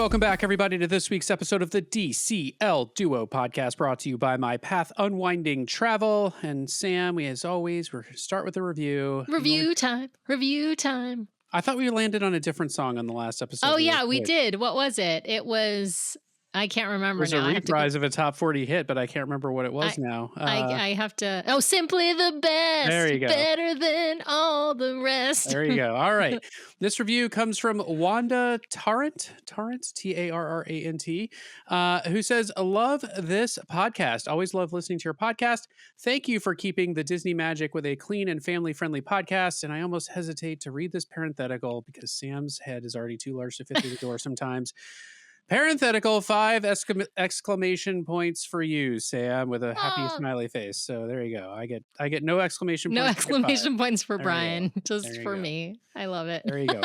Welcome back, everybody, to this week's episode of the DCL Duo podcast, brought to you by My Path Unwinding Travel. And Sam, as always, we're going to start with a review. Review time. I thought we landed on a different song on the last episode. Oh, yeah, we did. What was it? It was... I can't remember now. It was a reprise of a top 40 hit, but I can't remember what it was now. I have to... Oh, Simply the Best. There you go. Better than all the rest. There you go. All right. This review comes from Wanda Tarrant, Tarrant, who says, love this podcast. Always love listening to your podcast. Thank you for keeping the Disney magic with a clean and family-friendly podcast. And I almost hesitate to read this parenthetical because Sam's head is already too large to fit through the door sometimes. Parenthetical 5 exclamation points for you, Sam, with a happy smiley face. So there you go. I get no exclamation points. No exclamation points for Brian, just for me. I love it. There you go.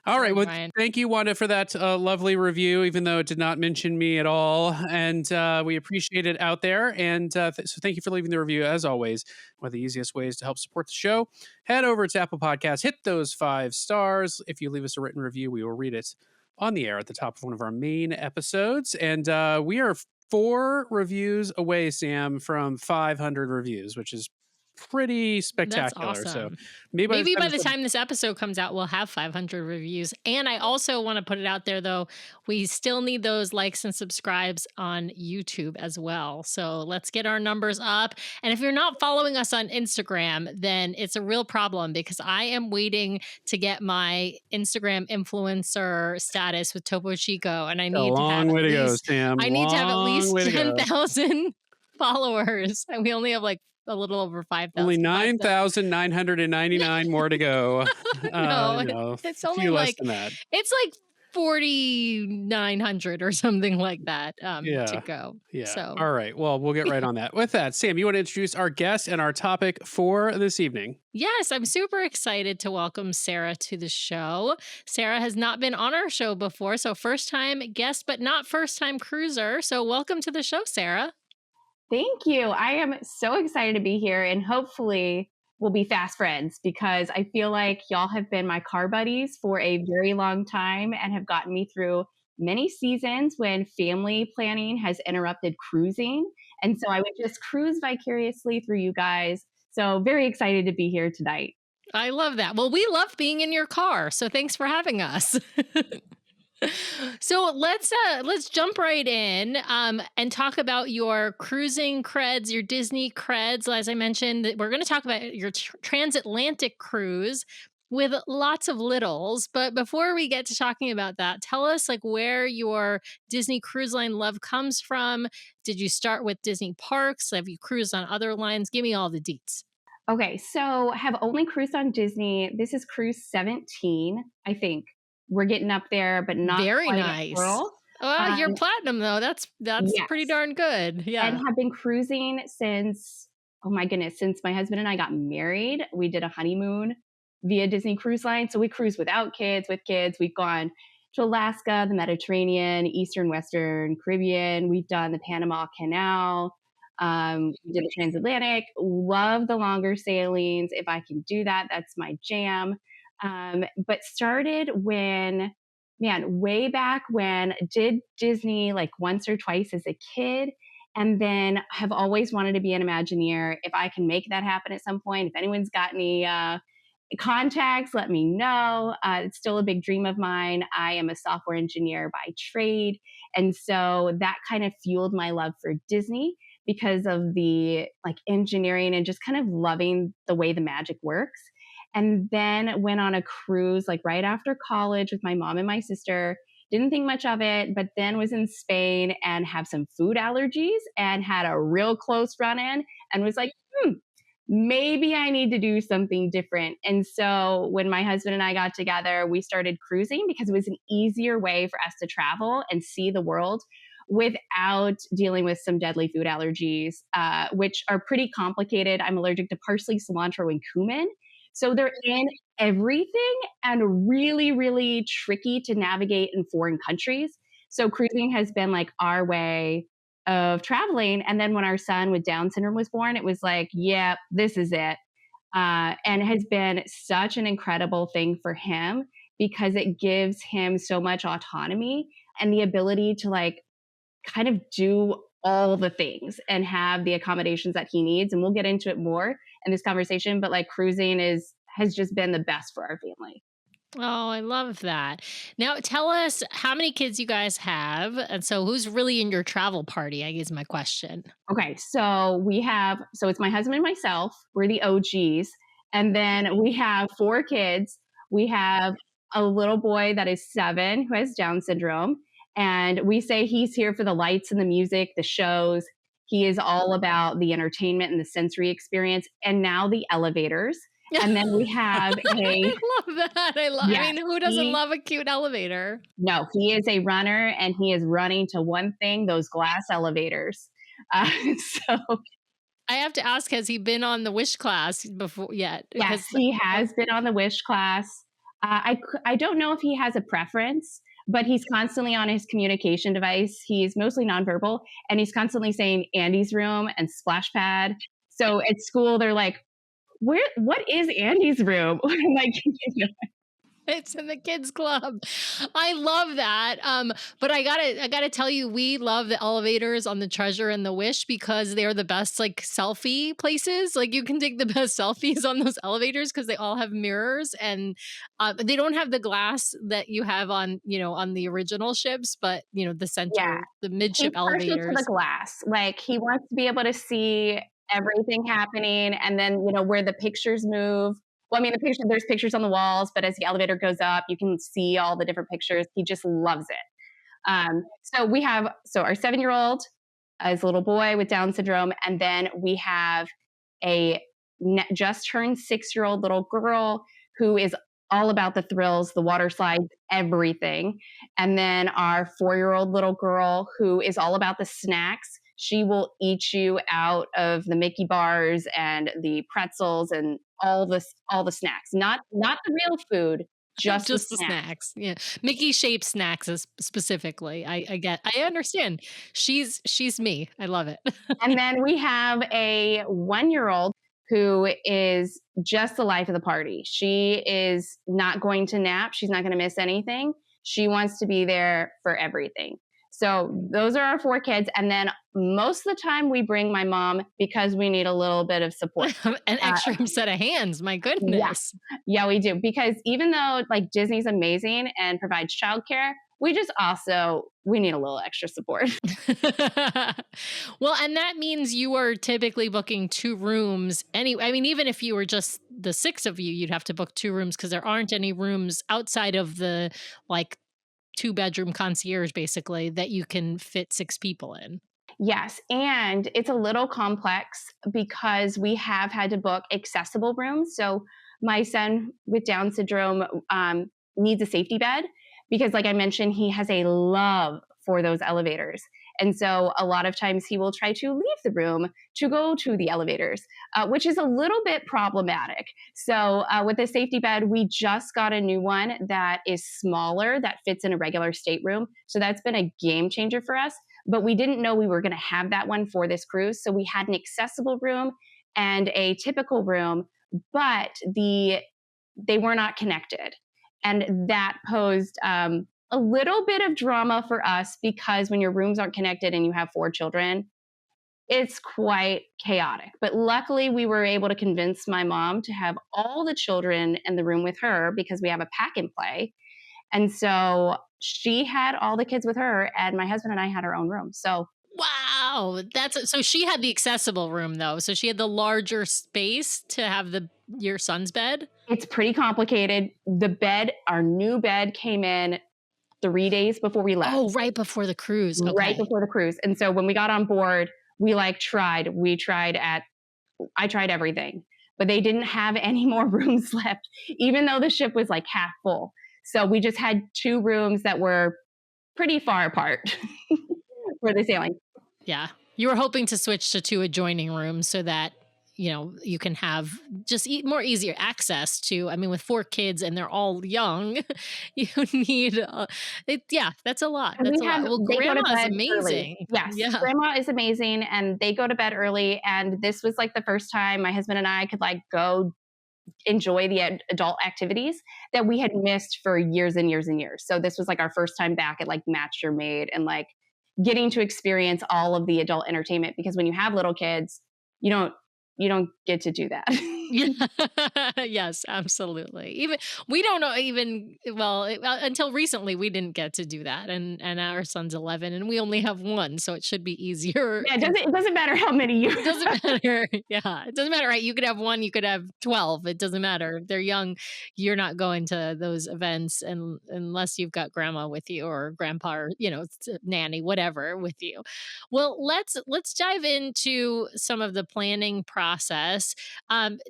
All right. Well, thank you, Wanda, for that lovely review, even though it did not mention me at all. And we appreciate it out there. And so thank you for leaving the review, as always. One of the easiest ways to help support the show. Head over to Apple Podcasts, hit those 5 stars. If you leave us a written review, we will read it on the air at the top of one of our main episodes. And we are 4 reviews away, Sam, from 500 reviews, which is pretty spectacular. That's awesome. So maybe by the time this episode comes out, we'll have 500 reviews. And I also want to put it out there, though, we still need those likes and subscribes on YouTube as well. So let's get our numbers up. And if you're not following us on Instagram, then it's a real problem because I am waiting to get my Instagram influencer status with Topo Chico. And I need to have way to go, Sam. I need to have at least 10,000 followers. And we only have like a little over 5,000. Only 9,999 more to go. No, it's only less than that. It's like 4,900 or something like that to go. Yeah. So. All right. Well, we'll get right on that. With that, Sam, you want to introduce our guest and our topic for this evening? Yes, I'm super excited to welcome Sara to the show. Sara has not been on our show before, so first time guest, but not first time cruiser. So welcome to the show, Sara. Thank you. I am so excited to be here, and hopefully we'll be fast friends because I feel like y'all have been my car buddies for a very long time and have gotten me through many seasons when family planning has interrupted cruising. And so I would just cruise vicariously through you guys. So very excited to be here tonight. I love that. Well, we love being in your car, so thanks for having us. So let's jump right in and talk about your cruising creds, your Disney creds. As I mentioned, we're going to talk about your transatlantic cruise with lots of littles. But before we get to talking about that, tell us like where your Disney Cruise Line love comes from. Did you start with Disney parks? Have you cruised on other lines? Give me all the deets. Okay, so have only cruised on Disney. This is cruise 17, I think. We're getting up there, but not very nice. Oh, you're platinum though. That's yes. Pretty darn good. Yeah, and have been cruising since my husband and I got married. We did a honeymoon via Disney Cruise Line, so we cruise without kids, with kids. We've gone to Alaska, the Mediterranean, Eastern, Western, Caribbean. We've done the Panama Canal. We did the Transatlantic. Love the longer sailings. If I can do that, that's my jam. But started way back when, did Disney like once or twice as a kid, and then have always wanted to be an Imagineer. If I can make that happen at some point, if anyone's got any contacts, let me know. It's still a big dream of mine. I am a software engineer by trade. And so that kind of fueled my love for Disney because of the like engineering and just kind of loving the way the magic works. And then went on a cruise like right after college with my mom and my sister. Didn't think much of it, but then was in Spain and have some food allergies and had a real close run-in and was like, maybe I need to do something different. And so when my husband and I got together, we started cruising because it was an easier way for us to travel and see the world without dealing with some deadly food allergies, which are pretty complicated. I'm allergic to parsley, cilantro, and cumin. So they're in everything and really, really tricky to navigate in foreign countries. So cruising has been like our way of traveling. And then when our son with Down syndrome was born, it was like, yeah, this is it. And it has been such an incredible thing for him because it gives him so much autonomy and the ability to like kind of do all the things and have the accommodations that he needs. And we'll get into it more in this conversation, but like cruising has just been the best for our family. Oh, I love that. Now, tell us how many kids you guys have. And so, who's really in your travel party? I guess my question. Okay, so it's my husband and myself. We're the OGs. And then we have 4 kids. We have a little boy that is 7 who has Down syndrome. And we say he's here for the lights and the music, the shows. He is all about the entertainment and the sensory experience, and now the elevators. And then we have I a love that. I yes, mean, who doesn't he love a cute elevator? no, he is a runner and he is running to one thing, those glass elevators. Uh, so I have to ask, has he been on the Wish class before yet? yes, Because he has been on the Wish class. I don't know if he has a preference, but he's constantly on his communication device. He's mostly nonverbal, and he's constantly saying Andy's room and splash pad. So at school, they're like, "Where? What is Andy's room?" I'm like, it's in the kids club. I love that. But I gotta tell you, we love the elevators on the Treasure and the Wish because they're the best like selfie places. Like you can take the best selfies on those elevators because they all have mirrors and they don't have the glass that you have on on the original ships, but the yeah, center, the he's midship partial to the elevators. glass. Like he wants to be able to see everything happening, and then where the pictures move. Well, I mean, there's pictures on the walls, but as the elevator goes up, you can see all the different pictures. He just loves it. So our 7-year-old is a little boy with Down syndrome, and then we have a just turned 6-year-old little girl who is all about the thrills, the water slides, everything. And then our 4-year-old little girl who is all about the snacks. She will eat you out of the Mickey bars and the pretzels and all the snacks. Not the real food, just the Just the snacks. snacks. Yeah. Mickey shaped snacks specifically. I understand. She's me. I love it. And then we have a 1-year-old who is just the life of the party. She is not going to nap. She's not going to miss anything. She wants to be there for everything. So those are our 4 kids. And then most of the time we bring my mom because we need a little bit of support. An Uh, extra set of hands. My yeah, goodness. yeah, we do. Because even though like Disney's amazing and provides childcare, we need a little extra support. Well, and that means you are typically booking 2 rooms. I mean, even if you were just the 6 of you, you'd have to book 2 rooms because there aren't any rooms outside of the like 2-bedroom concierge, basically, that you can fit 6 people in. Yes, and it's a little complex because we have had to book accessible rooms. So my son with Down syndrome needs a safety bed because, like I mentioned, he has a love for those elevators. And so a lot of times he will try to leave the room to go to the elevators, which is a little bit problematic. So with the safety bed, we just got a new one that is smaller that fits in a regular stateroom. So that's been a game changer for us, but we didn't know we were going to have that one for this cruise. So we had an accessible room and a typical room, but they were not connected. And that posed a little bit of drama for us because when your rooms aren't connected and you have 4 children, it's quite chaotic. But luckily, we were able to convince my mom to have all the children in the room with her because we have a pack and play. And so she had all the kids with her, and my husband and I had our own room. So Wow, so she had the accessible room though. So she had the larger space to have your son's bed. it's pretty complicated. Our new bed came in 3 days before we left. Oh, right before the cruise. Right Okay. before the cruise. And so when we got on board, I tried everything, but they didn't have any more rooms left, even though the ship was like half full. So we just had 2 rooms that were pretty far apart for the sailing. Yeah. You were hoping to switch to 2 adjoining rooms so that you can have just more easier access to. I mean, with 4 kids and they're all young, you need, yeah, that's a lot. And That's we a have lot. Well, they go to grandma is bed early. amazing. Yes, Yeah. grandma is amazing, and they go to bed early, and this was, like, the first time my husband and I could, like, go enjoy the adult activities that we had missed for years and years and years. So this was, like, our first time back at, like, Match Your Maid and, like, getting to experience all of the adult entertainment because when you have little kids, you don't you don't get to do that. Yeah. Yes, absolutely. Even we don't know even well, until recently we didn't get to do that, and our son's 11 and we only have one, so it should be easier. Yeah, it doesn't matter how many you It doesn't matter. Yeah, it doesn't matter, right? You could have one, you could have 12. It doesn't matter. If they're young, you're not going to those events and unless you've got grandma with you or grandpa or, nanny, whatever with you. Well, let's dive into some of the planning process.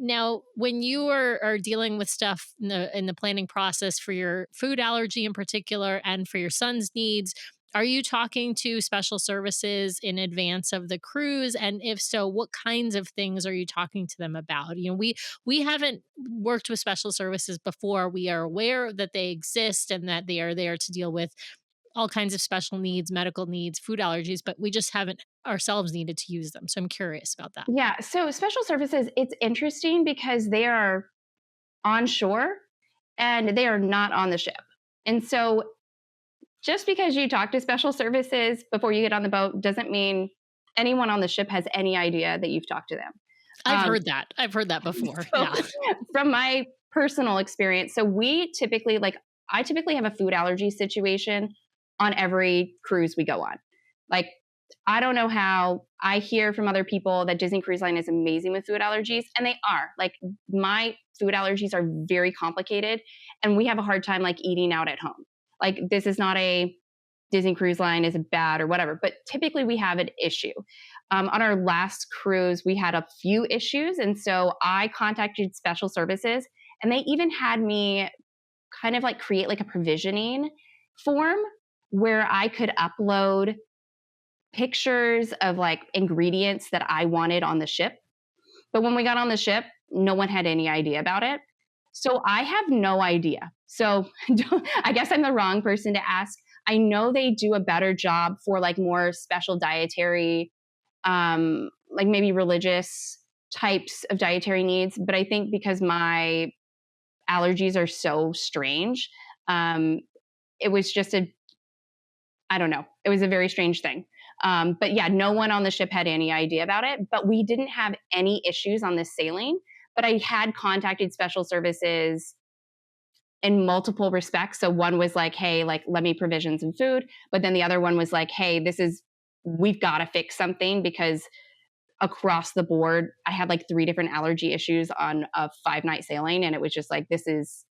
Now, when you are dealing with stuff in the planning process for your food allergy in particular and for your son's needs, are you talking to special services in advance of the cruise? And if so, what kinds of things are you talking to them about? We haven't worked with special services before. We are aware that they exist and that they are there to deal with all kinds of special needs, medical needs, food allergies, but we just haven't ourselves needed to use them. So I'm curious about that. Yeah, so special services, it's interesting because they are on shore and they are not on the ship. And so just because you talk to special services before you get on the boat doesn't mean anyone on the ship has any idea that you've talked to them. I've Um, heard that. I've heard that before. so Yeah. from my personal experience, so I typically have a food allergy situation on every cruise we go on. Like, I don't know how. I hear from other people that Disney Cruise Line is amazing with food allergies, and they are. Like, my food allergies are very complicated, and we have a hard time like eating out at home. Like, this is not a Disney Cruise Line is bad or whatever, but typically we have an issue. On our last cruise, we had a few issues, and so I contacted special services, and they even had me kind of like create like a provisioning form where I could upload pictures of like ingredients that I wanted on the ship. But when we got on the ship, no one had any idea about it. So I have no idea. So I guess I'm the wrong person to ask. I know they do a better job for like more special dietary, like maybe religious types of dietary needs. But I think because my allergies are so strange, it was just I don't know, it was a very strange thing. But yeah, no one on the ship had any idea about it. But we didn't have any issues on this sailing. But I had contacted special services in multiple respects. So one was like, hey, like, let me provision some food. But then the other one was like, hey, we've got to fix something because across the board, I had like 3 different allergy issues on a 5-night sailing. And it was just like, this is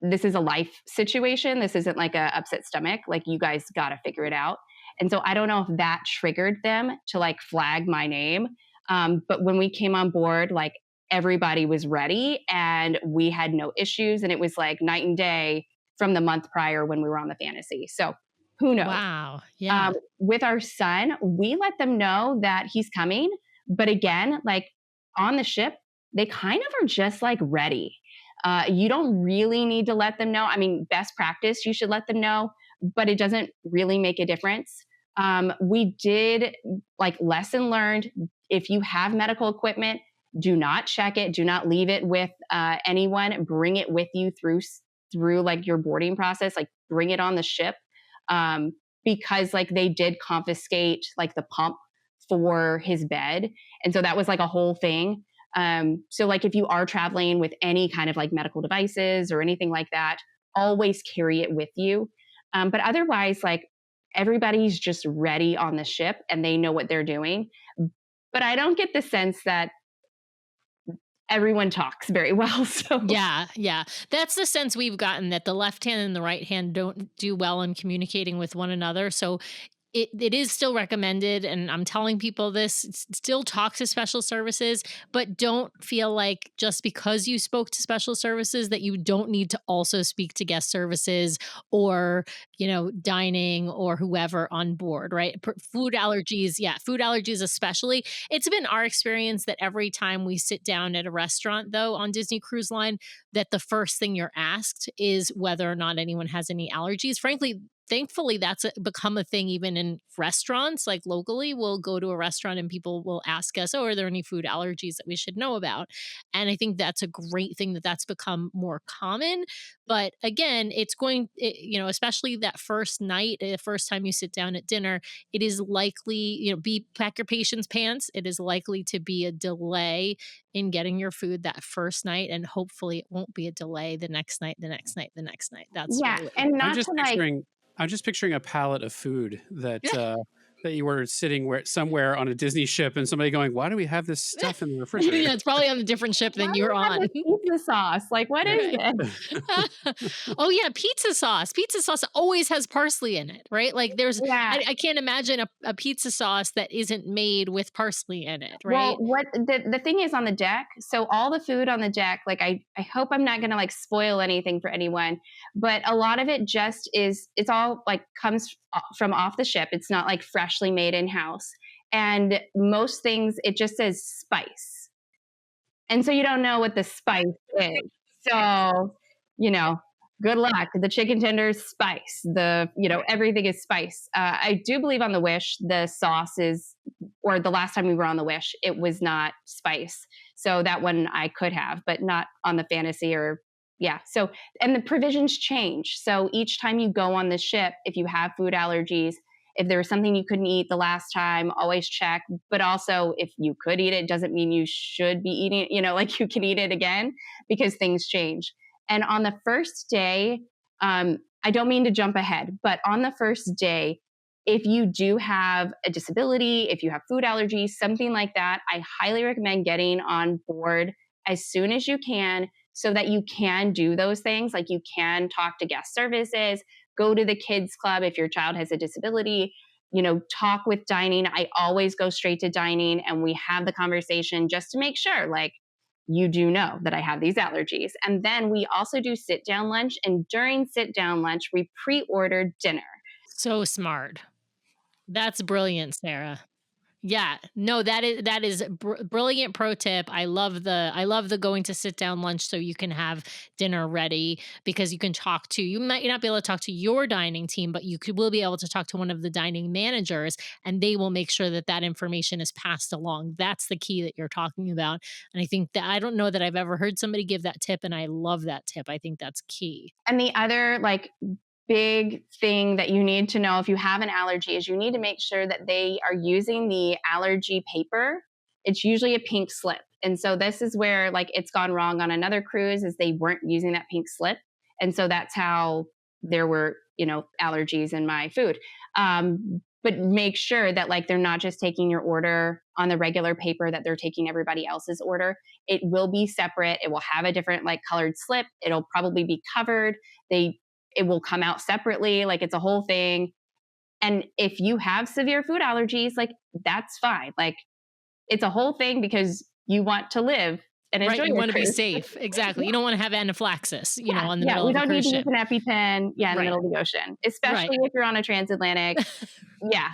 a life situation. This isn't like a upset stomach. Like, you guys got to figure it out. And so I don't know if that triggered them to like flag my name. But when we came on board, like, everybody was ready and we had no issues. And it was like night and day from the month prior when we were on the Fantasy. So who knows? Wow. Yeah. With our son, we let them know that he's coming. But again, like, on the ship, they kind of are just like ready. You don't really need to let them know. I mean, best practice, you should let them know, but it doesn't really make a difference. We did like lesson learned. If you have medical equipment, do not check it. Do not leave it with anyone. Bring it with you through like your boarding process. Like, bring it on the ship, because like they did confiscate like the pump for his bed, and so that was like a whole thing. So like, if you are traveling with any kind of like medical devices or anything like that, always carry it with you. But otherwise, like, everybody's just ready on the ship and they know what they're doing. But I don't get the sense that everyone talks very well. So Yeah, yeah. That's the sense we've gotten, that the left hand and the right hand don't do well in communicating with one another. So it is still recommended, and I'm telling people this, still talk to special services, but don't feel like just because you spoke to special services that you don't need to also speak to guest services or, dining or whoever on board, right? Food allergies, yeah, food allergies especially. It's been our experience that every time we sit down at a restaurant, though, on Disney Cruise Line, that the first thing you're asked is whether or not anyone has any allergies. Frankly, thankfully that's become a thing even in restaurants. Like locally, we'll go to a restaurant and people will ask us, oh, are there any food allergies that we should know about? And I think that's a great thing that that's become more common. But again, especially that first night, the first time you sit down at dinner, it is likely, be pack your patience pants. It is likely to be a delay in getting your food that first night, and hopefully it won't be a delay the next night, the next night, the next night. That's Yeah, really and I'm not just to like picturing I'm just picturing a pallet of food that you were sitting somewhere on a Disney ship and somebody going, "Why do we have this stuff in the refrigerator?" yeah, it's probably on a different ship why than do you're we have on. this pizza sauce? Like, what is Right. this? Oh yeah, pizza sauce. Pizza sauce always has parsley in it, right? Like there's, Yeah. I can't imagine a pizza sauce that isn't made with parsley in it, Well, right? what the thing is on the deck, so all the food on the deck, like I hope I'm not gonna like spoil anything for anyone, but a lot of it just is it's all like comes from off the ship. It's not like freshly made in-house. And most things it just says spice. And so you don't know what the spice is. So, you know, good luck. The chicken tenders, spice. Everything is spice. I do believe on the Wish, the sauce is, or the last time we were on the Wish, it was not spice. So that one I could have, but not on the Fantasy or, yeah. So, and the provisions change. So each time you go on the ship, if you have food allergies, if there was something you couldn't eat the last time, always check. But also, if you could eat it, doesn't mean you should be eating it, like you can eat it again because things change. And on the first day, I don't mean to jump ahead, but on the first day, if you do have a disability, if you have food allergies, something like that, I highly recommend getting on board as soon as you can so that you can do those things. Like you can talk to guest services, go to the kids club if your child has a disability, talk with dining. I always go straight to dining and we have the conversation just to make sure, like, you do know that I have these allergies. And then we also do sit down lunch. And during sit down lunch, we pre order dinner. So smart. That's brilliant, Sarah. Yeah, no, that is brilliant pro tip. I love the going to sit down lunch so you can have dinner ready because you can talk to, you might not be able to talk to your dining team, but will be able to talk to one of the dining managers and they will make sure that that information is passed along. That's the key that you're talking about. And I think that I don't know that I've ever heard somebody give that tip, and I love that tip. I think that's key. And the other like big thing that you need to know if you have an allergy is you need to make sure that they are using the allergy paper. It's usually a pink slip. And so this is where like it's gone wrong on another cruise is they weren't using that pink slip. And so that's how there were, allergies in my food. But make sure that like they're not just taking your order on the regular paper that they're taking everybody else's order. It will be separate. It will have a different like colored slip. It'll probably be covered. It will come out separately. Like it's a whole thing. And if you have severe food allergies, like that's fine. Like it's a whole thing because you want to live and Right, enjoy you your want to be cruise. safe. Exactly. You don't want to have anaphylaxis, Yeah, on the yeah. middle We of a don't need cruise to use ship. an EpiPen. Yeah, in the Right. middle of the ocean, Right. especially if you're on a transatlantic. Yeah,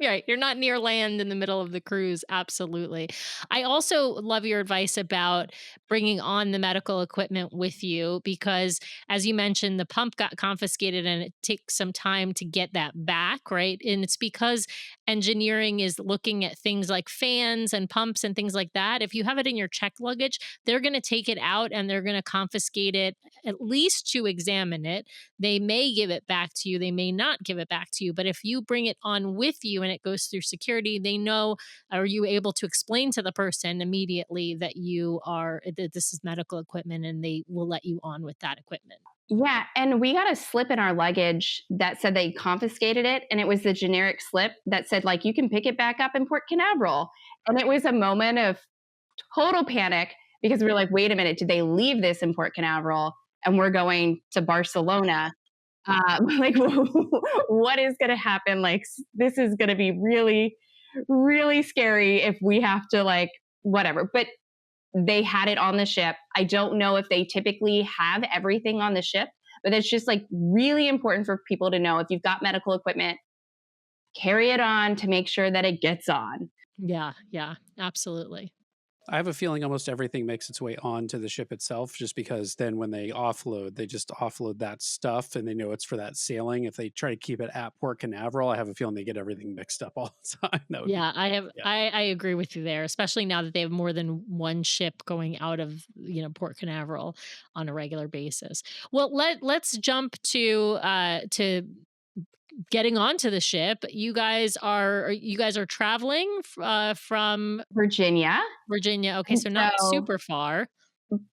Right. You're not near land in the middle of the cruise. Absolutely. I also love your advice about bringing on the medical equipment with you because, as you mentioned, the pump got confiscated and it takes some time to get that back. Right. And it's because engineering is looking at things like fans and pumps and things like that. If you have it in your checked luggage, they're going to take it out and they're going to confiscate it at least to examine it. They may give it back to you, they may not give it back to you. But if you bring it on with you and it goes through security, they know, are you able to explain to the person immediately that that this is medical equipment and they will let you on with that equipment. yeah. And we got a slip in our luggage that said they confiscated it, and it was the generic slip that said like you can pick it back up in Port Canaveral. And it was a moment of total panic because we were like, wait a minute, did they leave this in Port Canaveral? And we're going to Barcelona. Like, what is going to happen? Like, this is going to be really, really scary if we have to, like, whatever. But they had it on the ship. I don't know if they typically have everything on the ship, but it's just like really important for people to know if you've got medical equipment, carry it on to make sure that it gets on. Yeah, yeah, absolutely. I have a feeling almost everything makes its way onto the ship itself, just because then when they offload, they just offload that stuff and they know it's for that sailing. If they try to keep it at Port Canaveral, I have a feeling they get everything mixed up all the time. That would be, Yeah, yeah. I agree with you there, especially now that they have more than one ship going out of, Port Canaveral on a regular basis. Well, let's jump to getting onto the ship. You guys are traveling from Virginia. Virginia. Okay, And so not so, super far.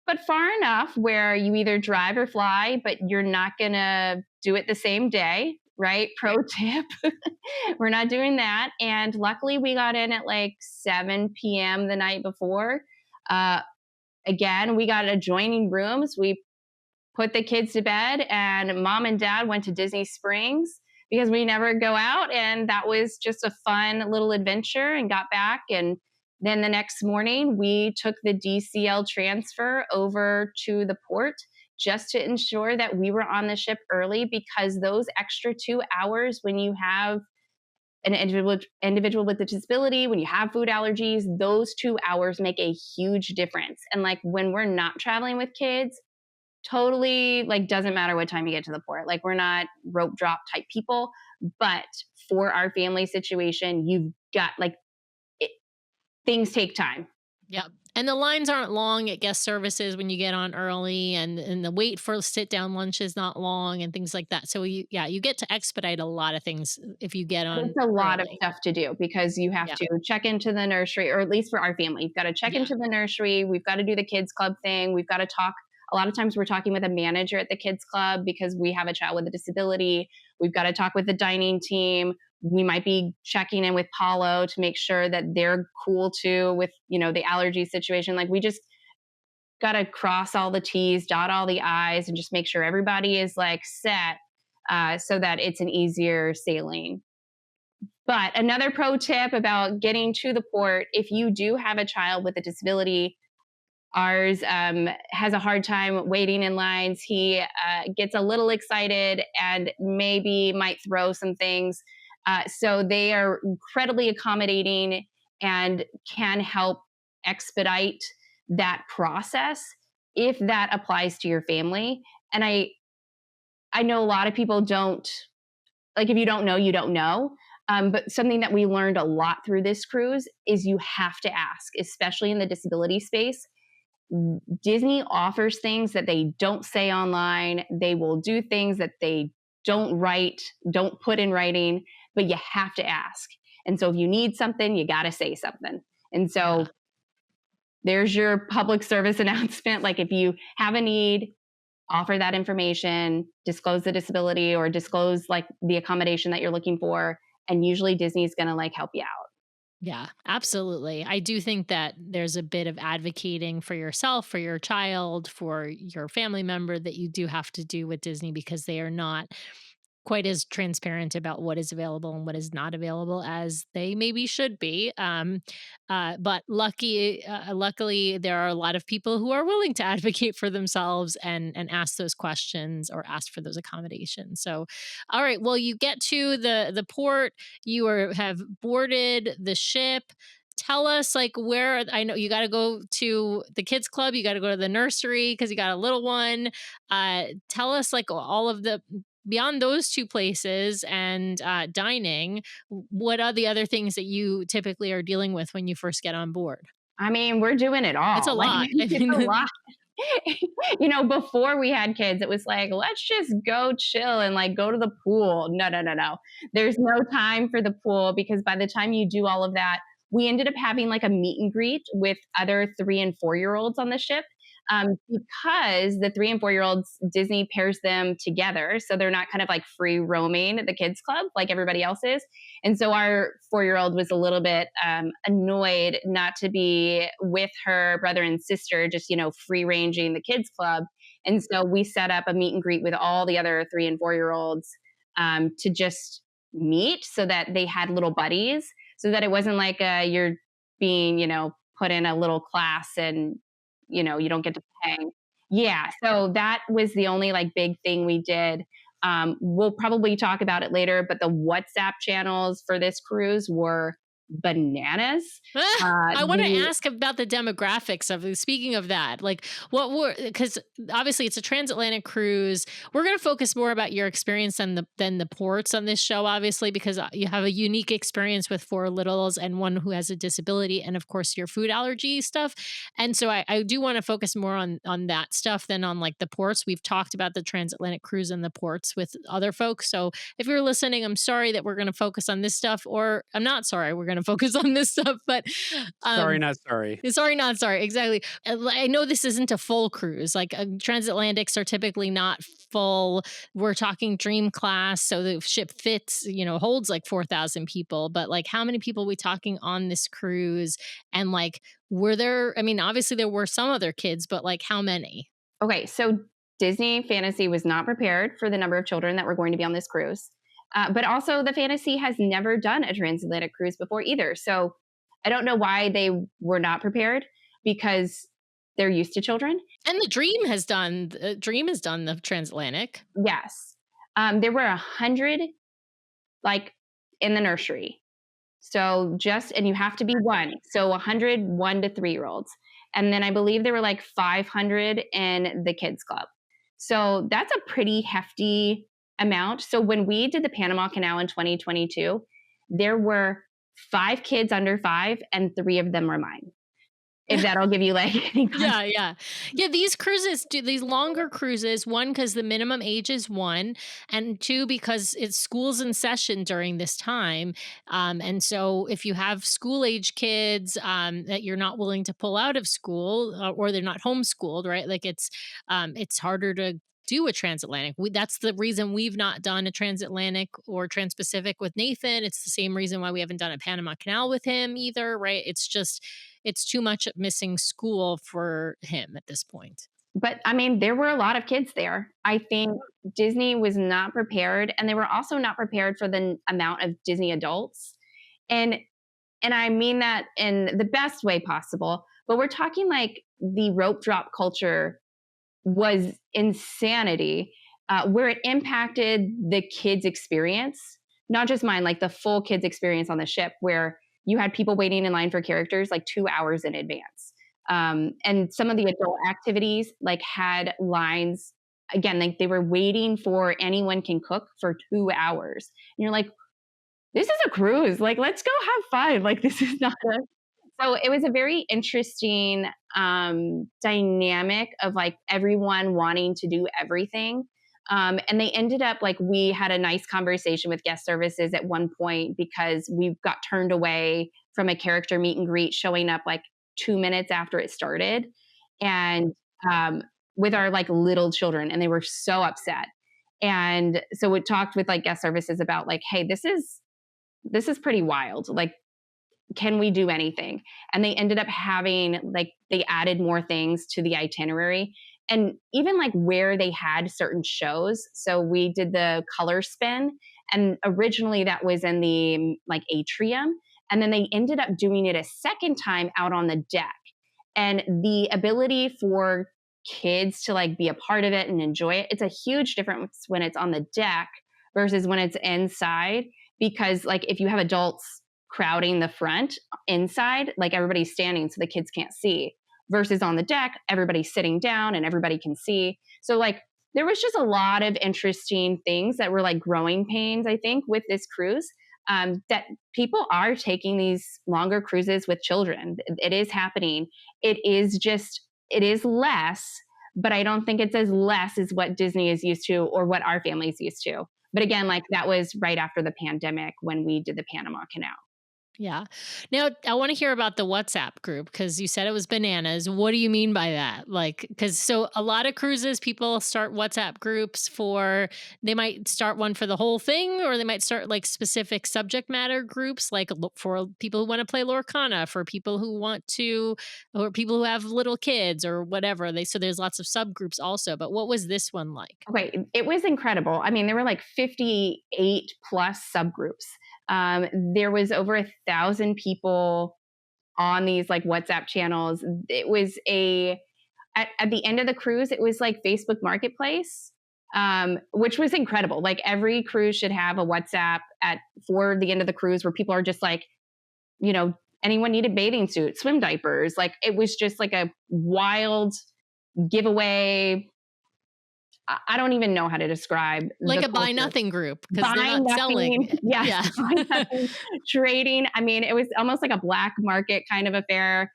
but far enough where you either drive or fly, but you're not going to do it the same day, right? Pro tip. We're not doing that. And luckily, we got in at like 7 p.m. the night before. Uh, Again, we got adjoining rooms. We put the kids to bed, and mom and dad went to Disney Springs because we never go out. And that was just a fun little adventure and got back. And then the next morning, we took the DCL transfer over to the port just to ensure that we were on the ship early, because those extra 2 hours when you have an individual with a disability, when you have food allergies, those 2 hours make a huge difference. And like when we're not traveling with kids, totally like doesn't matter what time you get to the port. Like we're not rope drop type people, but for our family situation, you've got like it, things take time. Yep. And the lines aren't long at guest services when you get on early, and the wait for sit down lunch is not long and things like that. So you get to expedite a lot of things if you get on It's a lot of early. stuff to do because you have Yeah. to check into the nursery, or at least for our family, you've got to check Yeah. into the nursery. We've got to do the kids club thing. We've got to talk. A lot of times we're talking with a manager at the kids club because we have a child with a disability. We've got to talk with the dining team. We might be checking in with Paulo to make sure that they're cool too with, the allergy situation. Like we just got to cross all the T's, dot all the I's, and just make sure everybody is like set, so that it's an easier sailing. But another pro tip about getting to the port: if you do have a child with a disability, ours has a hard time waiting in lines. He gets a little excited and maybe might throw some things. So they are incredibly accommodating and can help expedite that process if that applies to your family. And I know a lot of people don't, like, if you don't know, you don't know. But something that we learned a lot through this cruise is you have to ask, especially in the disability space. Disney offers things that they don't say online. They will do things that they don't put in writing, but you have to ask. And so if you need something, you got to say something. And Yeah. so there's your public service announcement. Like if you have a need, offer that information, disclose the disability or disclose like the accommodation that you're looking for. And usually Disney's going to like help you out. Yeah, absolutely. I do think that there's a bit of advocating for yourself, for your child, for your family member that you do have to do with Disney because they are not quite as transparent about what is available and what is not available as they maybe should be. But luckily, there are a lot of people who are willing to advocate for themselves and ask those questions or ask for those accommodations. So, all right, well, you get to the port, have boarded the ship. Tell us like where. I know you got to go to the kids club, you got to go to the nursery because you got a little one. Tell us like all of the beyond those two places and dining, what are the other things that you typically are dealing with when you first get on board? I mean, we're doing it It's a all. Like lot. I it's a mean, lot. Before we had kids, it was like, let's just go chill and like go to the pool. No, no, no, no. There's no time for the pool because by the time you do all of that, we ended up having like a meet and greet with other 3 and 4 year olds on the ship. because the 3 and 4 year olds, Disney pairs them together. So they're not kind of like free roaming at the kids club like everybody else is. And so our 4 year old was a little bit annoyed not to be with her brother and sister, just, free ranging the kids club. And so we set up a meet and greet with all the other 3 and 4 year olds to just meet so that they had little buddies, so that it wasn't like you're being, put in a little class and, you don't get to hang. Yeah. So that was the only like big thing we did. We'll probably talk about it later, but the WhatsApp channels for this cruise were bananas. I want to The ask about the demographics of, speaking of that, like because obviously it's a transatlantic cruise. We're going to focus more about your experience than the ports on this show, obviously, because you have a unique experience with 4 littles and one who has a disability, and of course your food allergy stuff. And so I do want to focus more on that stuff than on like the ports. We've talked about the transatlantic cruise and the ports with other folks. So if you're listening, I'm sorry that we're going to focus on this stuff, or I'm not sorry, we're going to focus on this stuff, but Sorry, not sorry. sorry, not sorry. Exactly. I know this isn't a full cruise. Like transatlantics are typically not full. We're talking dream class, so the ship fits, holds like 4,000 people. But like, how many people are we talking on this cruise? And like, were there? I mean, obviously there were some other kids, but like, how many? Okay, so Disney Fantasy was not prepared for the number of children that were going to be on this cruise. But also, the Fantasy has never done a transatlantic cruise before either. So I don't know why they were not prepared, because they're used to children. And the Dream has done. Dream has done the transatlantic. Yes. There were 100 like in the nursery. So and you have to be one. So 100 1 to 3 year olds. And then I believe there were like 500 in the kids club. So that's a pretty hefty amount. So when we did the Panama Canal in 2022, there were 5 kids under 5 and 3 of them were mine. If that'll give you like any context. Yeah. These cruises do these longer cruises. One, because the minimum age is 1, and 2, because it's school's in session during this time. And so if you have school age kids that you're not willing to pull out of school, or they're not homeschooled, right? Like it's harder to do a transatlantic. That's the reason we've not done a transatlantic or transpacific with Nathan. It's the same reason why we haven't done a Panama Canal with him either, right? It's too much missing school for him at this point. But I mean, there were a lot of kids there. I think Disney was not prepared, and they were also not prepared for the amount of Disney adults. And I mean that in the best way possible, but we're talking like the rope drop culture was insanity, where it impacted the kids' experience, not just mine, like the full kids' experience on the ship, where you had people waiting in line for characters like 2 hours in advance. And some of the adult activities like had lines, again, like they were waiting for anyone can cook for 2 hours. And you're like, this is a cruise. Like, let's go have fun. Like, this is not a. So it was a very interesting dynamic of like everyone wanting to do everything. And they ended up like, we had a nice conversation with guest services at one point, because we got turned away from a character meet and greet showing up like 2 minutes after it started. And with our like little children, and they were so upset. And so we talked with like guest services about like, hey, this is pretty wild. Like, can we do anything? And they ended up having like, they added more things to the itinerary, and even like where they had certain shows. So we did the color spin, and originally that was in the like atrium. And then they ended up doing it a second time out on the deck. And the ability for kids to like be a part of it and enjoy it, it's a huge difference when it's on the deck versus when it's inside. Because like if you have adults crowding the front inside, like everybody's standing so the kids can't see, versus on the deck, everybody's sitting down and everybody can see. So like there was just a lot of interesting things that were like growing pains, I think, with this cruise, that people are taking these longer cruises with children. It is happening. It is less, but I don't think it's as less as what Disney is used to or what our family is used to. But again, like that was right after the pandemic when we did the Panama Canal. Yeah. Now, I want to hear about the WhatsApp group because you said it was bananas. What do you mean by that? Like, because so a lot of cruises, people start WhatsApp groups for, they might start one for the whole thing, or they might start like specific subject matter groups, like for people who want to play Lorcana, for people who want to, or people who have little kids or whatever. So there's lots of subgroups also. But what was this one like? Okay, it was incredible. I mean, there were like 58 plus subgroups. There was over 1,000 people on these like WhatsApp channels. It was at the end of the cruise, it was like Facebook Marketplace, which was incredible. Like every cruise should have a WhatsApp at for the end of the cruise where people are just like, you know, anyone needed bathing suits, swim diapers. Like it was just like a wild giveaway. I don't even know how to describe Like the a buy culture. nothing group because they're Buy not selling. nothing, yes, Yeah. buy nothing, trading. I mean, it was almost like a black market kind of affair.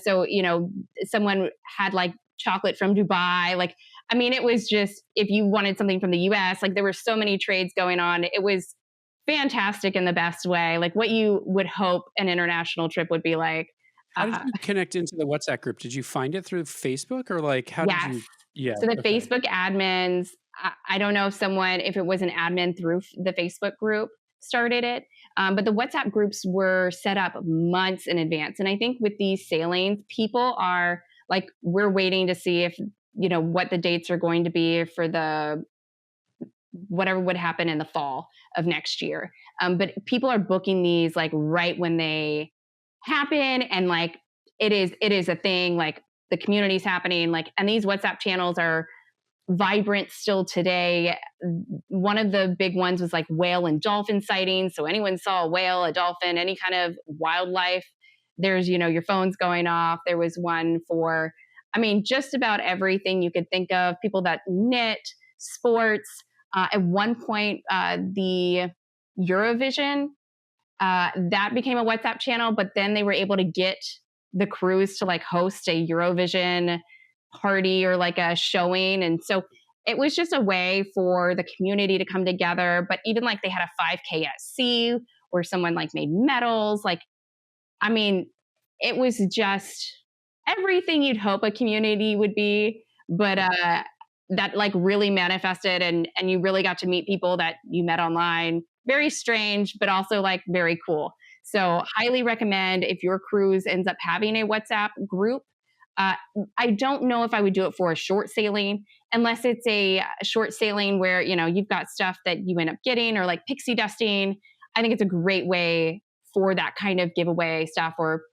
So, you know, someone had like chocolate from Dubai. Like, I mean, it was just, if you wanted something from the US, like there were so many trades going on. It was fantastic in the best way, like what you would hope an international trip would be like. How did Uh, you connect into the WhatsApp group? Did you find it through Facebook or like how did yes. you Yeah, So the okay. Facebook admins, I don't know if it was an admin through the Facebook group started it, but the WhatsApp groups were set up months in advance. And I think with these sailings, people are like, we're waiting to see if, you know, what the dates are going to be for the whatever would happen in the fall of next year. But people are booking these like right when they happen, and like it is a thing. Like the community's happening. Like, and these WhatsApp channels are vibrant still today. One of the big ones was like whale and dolphin sightings. So anyone saw a whale, a dolphin, any kind of wildlife, there's, you know, your phone's going off. There was one for, I mean, just about everything you could think of. People that knit, sports. At one point, the Eurovision, that became a WhatsApp channel, but then they were able to get the cruise to like host a Eurovision party or like a showing. And so it was just a way for the community to come together. But even like they had a 5K at sea where someone like made medals. Like, I mean, it was just everything you'd hope a community would be, but that like really manifested, and you really got to meet people that you met online. Very strange, but also like very cool. So highly recommend if your cruise ends up having a WhatsApp group. Uh, I don't know if I would do it for a short sailing, unless it's a short sailing where, you know, you've got stuff that you end up getting or like pixie dusting. I think it's a great way for that kind of giveaway stuff, or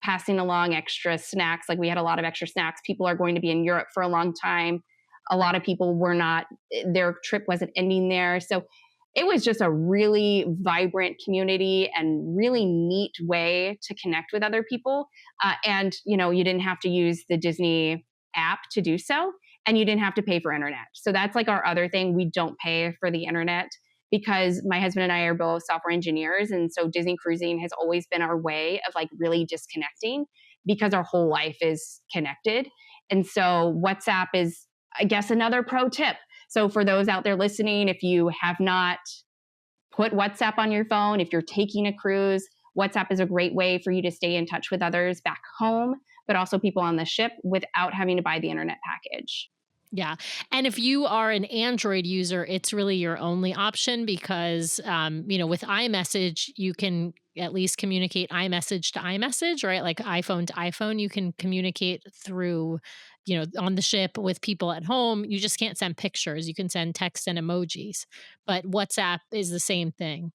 passing along extra snacks. Like we had a lot of extra snacks. People are going to be in Europe for a long time. A lot of people were not, their trip wasn't ending there. So it was just a really vibrant community and really neat way to connect with other people. And, you know, you didn't have to use the Disney app to do so, and you didn't have to pay for internet. So that's like our other thing. We don't pay for the internet because my husband and I are both software engineers. And so Disney cruising has always been our way of like really disconnecting because our whole life is connected. And so WhatsApp is, I guess, another pro tip. So for those out there listening, if you have not put WhatsApp on your phone, if you're taking a cruise, WhatsApp is a great way for you to stay in touch with others back home, but also people on the ship without having to buy the internet package. Yeah. And if you are an Android user, it's really your only option because, with iMessage, you can at least communicate iMessage to iMessage, right? Like iPhone to iPhone, you can communicate through, on the ship with people at home. You just can't send pictures. You can send text and emojis, but WhatsApp is the same thing.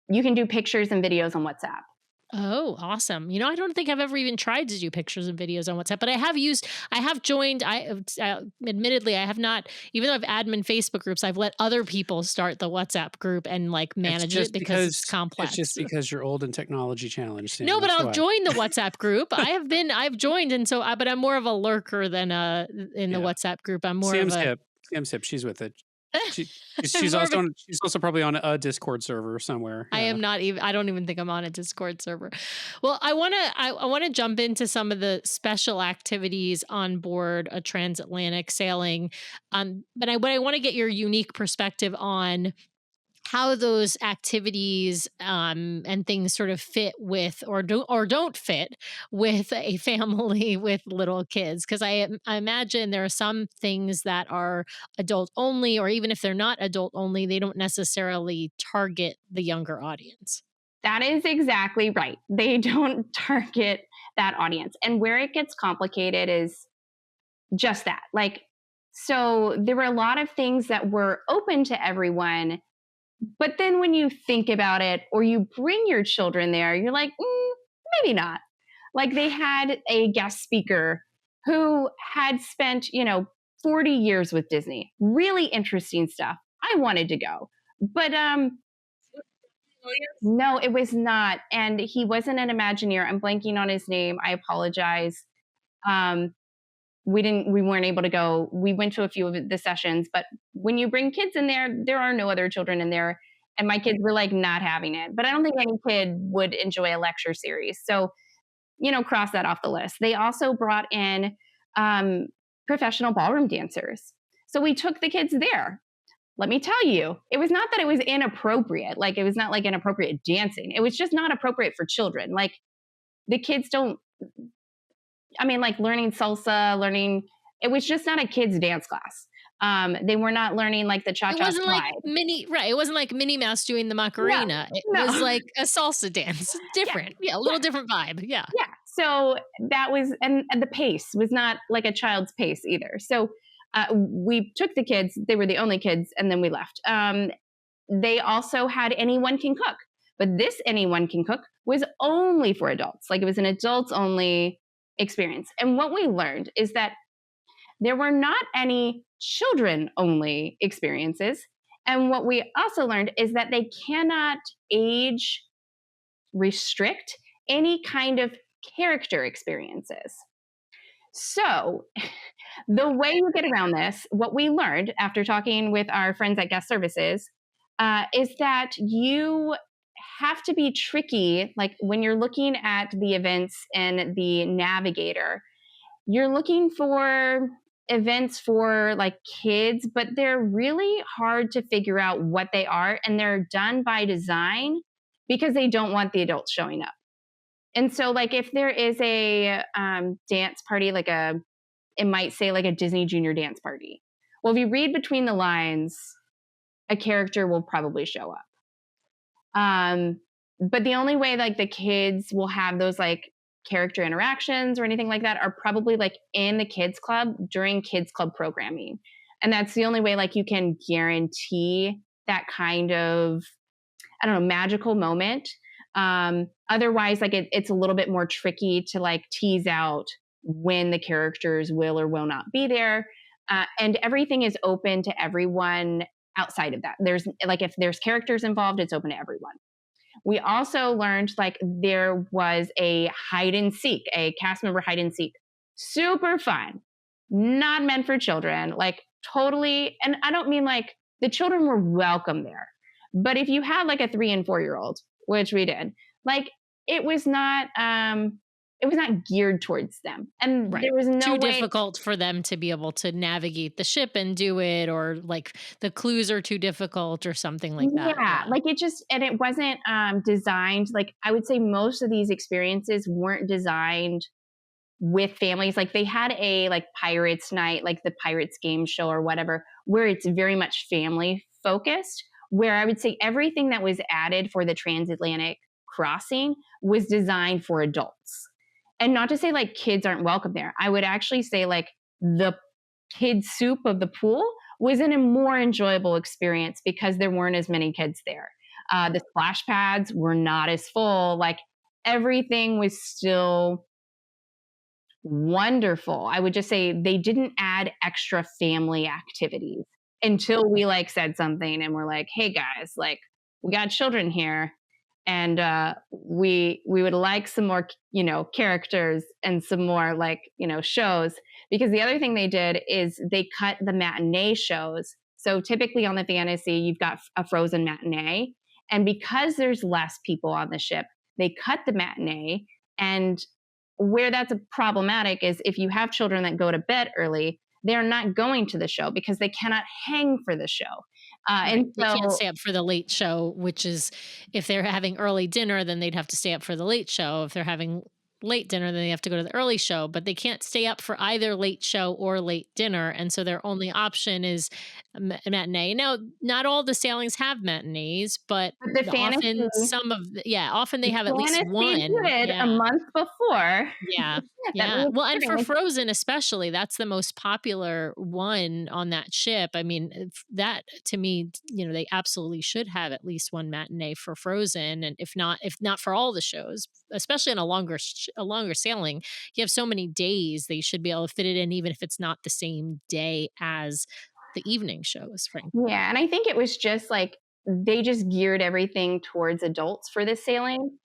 You can do pictures and videos on WhatsApp. Oh, awesome. I don't think I've ever even tried to do pictures and videos on WhatsApp, but I have joined, admittedly, I have not, even though I've admin Facebook groups, I've let other people start the WhatsApp group and like manage it because it's it's just complex. because you're old and technology challenged, Sam, No, but that's I'll why. join the WhatsApp group. I've joined. And so, but I'm more of a lurker than in the Yeah. WhatsApp group. I'm more of Sam's a, hip. Sam's hip, she's with it. She I'm she's more of a, she's also probably on a Discord server somewhere, I yeah. am not even, I don't even think I'm on a Discord server. Well, I want to jump into some of the special activities on board a transatlantic sailing. But what I want to get your unique perspective on how those activities and things sort of fit with or don't fit with a family with little kids, because I imagine there are some things that are adult only, or even if they're not adult only, they don't necessarily target the younger audience. That is exactly right. They don't target that audience. And where it gets complicated is just that. Like, so there were a lot of things that were open to everyone. But then when you think about it, or you bring your children there, you're like, maybe not. Like, they had a guest speaker who had spent, 40 years with Disney. Really interesting stuff. I wanted to go. But no, it was not. And he wasn't an Imagineer. I'm blanking on his name. I apologize. Um, we weren't able to go. We went to a few of the sessions, but when you bring kids in there, there are no other children in there. And my kids were like not having it. But I don't think any kid would enjoy a lecture series. So, cross that off the list. They also brought in professional ballroom dancers. So we took the kids there. Let me tell you, it was not that it was inappropriate. Like, it was not like inappropriate dancing. It was just not appropriate for children. Like, the kids don't, like learning salsa, it was just not a kid's dance class. They were not learning like the It cha-cha wasn't like slide. Right. It wasn't like Minnie Mouse doing the No, Macarena. It no. was like a salsa dance. Yeah, Different. Yeah, a yeah, little different vibe. Yeah. yeah. So that was, and the pace was not like a child's pace either. So we took the kids, they were the only kids, and then we left. They also had Anyone Can Cook, but this Anyone Can Cook was only for adults. Like, it was an adults only experience. And what we learned is that there were not any children only experiences. And what we also learned is that they cannot age restrict any kind of character experiences. So, the way you get around this, what we learned after talking with our friends at Guest Services, is that you have to be tricky. Like, when you're looking at the events and the navigator, you're looking for events for like kids, but they're really hard to figure out what they are. And they're done by design because they don't want the adults showing up. And so, like, if there is a dance party, it might say like a Disney Junior dance party. Well, if you read between the lines, a character will probably show up. But the only way like the kids will have those like character interactions or anything like that are probably like in the kids club during kids club programming. And that's the only way like you can guarantee that kind of, I don't know, magical moment. Otherwise, like it's a little bit more tricky to like tease out when the characters will or will not be there. And everything is open to everyone outside of that. There's like, if there's characters involved, it's open to everyone. We also learned like there was a hide and seek, a cast member hide and seek. Super fun. Not meant for children, like totally. And I don't mean like the children were welcome there. But if you had like a 3 and 4-year-old, which we did, like it was not geared towards them. And Right. there was no Too way difficult for them to be able to navigate the ship and do it, or like the clues are too difficult or something like that. Yeah, like it wasn't designed, like I would say most of these experiences weren't designed with families. Like they had a like Pirates night, like the Pirates game show or whatever, where it's very much family focused, where I would say everything that was added for the transatlantic crossing was designed for adults. And not to say like kids aren't welcome there. I would actually say like the kids soup of the pool was a more enjoyable experience because there weren't as many kids there. The splash pads were not as full. Like everything was still wonderful. I would just say they didn't add extra family activities until we like said something and we're like, hey guys, like we got children here and we would like some more, characters and some more like, shows. Because the other thing they did is they cut the matinee shows. So typically on the Fantasy, you've got a Frozen matinee. And because there's less people on the ship, they cut the matinee. And where that's problematic is if you have children that go to bed early, they're not going to the show because they cannot hang for the show. Right. And They can't so stay up for the late show, which is if they're having early dinner, then they'd have to stay up for the late show. If they're having late dinner, then they have to go to the early show, but they can't stay up for either late show or late dinner. And so their only option is a matinee. Now, not all the sailings have matinees, but the often fantasy often they have at least one. did a Yeah. month before Yeah. that Yeah. we Well, and for experienced. Frozen especially, that's the most popular one on that ship. I mean, that to me, they absolutely should have at least one matinee for Frozen, and if not for all the shows, especially on a longer sailing, you have so many days, they should be able to fit it in even if it's not the same day as the evening shows, frankly. Yeah, and I think it was just like they just geared everything towards adults for this sailing,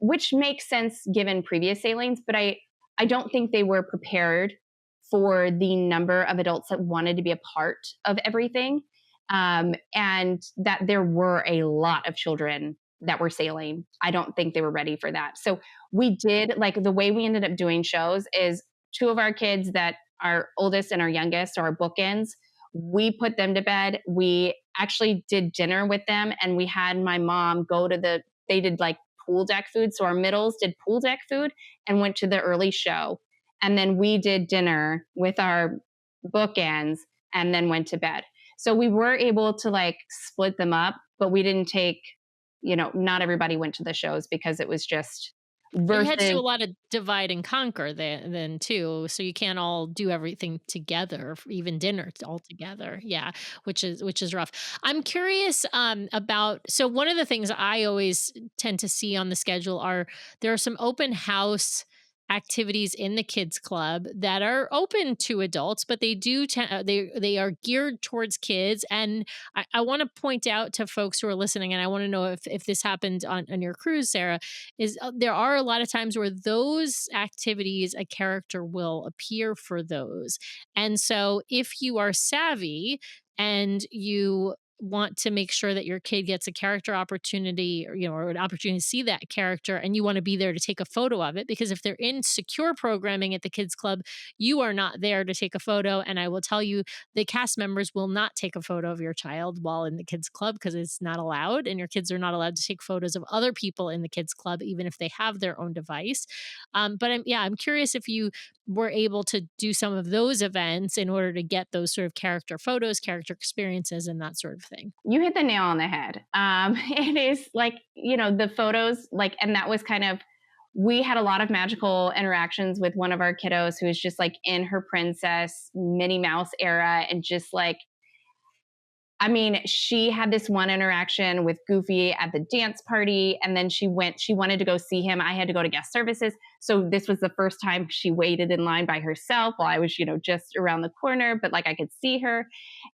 which makes sense given previous sailings. But I don't think they were prepared for the number of adults that wanted to be a part of everything, and that there were a lot of children that were sailing. I don't think they were ready for that. So we did like the way we ended up doing shows is two of our kids that our oldest and our youngest are our bookends, we put them to bed. We actually did dinner with them, and we had my mom go to they did like pool deck food. So our middles did pool deck food and went to the early show. And then we did dinner with our bookends and then went to bed. So we were able to like split them up, but we didn't take, not everybody went to the shows because it was just Yeah, you had to do versus. a lot of divide and conquer then too, so you can't all do everything together, even dinner all together. Yeah, which is rough. I'm curious about so one of the things I always tend to see on the schedule are there are some open house activities in the kids club that are open to adults, but they are geared towards kids. And I want to point out to folks who are listening, and I want to know if this happened on your cruise, Sarah, is there are a lot of times where those activities a character will appear for those. And so if you are savvy and you want to make sure that your kid gets a character opportunity or an opportunity to see that character, and you want to be there to take a photo of it, because if they're in secure programming at the kids club, you are not there to take a photo. And I will tell you, the cast members will not take a photo of your child while in the kids club because it's not allowed, and your kids are not allowed to take photos of other people in the kids club even if they have their own device. But I'm curious if you were able to do some of those events in order to get those sort of character photos, character experiences, and that sort of thing. You hit the nail on the head. It is like, the photos, like, and that was kind of, we had a lot of magical interactions with one of our kiddos who was just like in her princess Minnie Mouse era and just like, I mean, she had this one interaction with Goofy at the dance party, and then she wanted to go see him. I had to go to guest services. So this was the first time she waited in line by herself while I was, just around the corner, but like I could see her.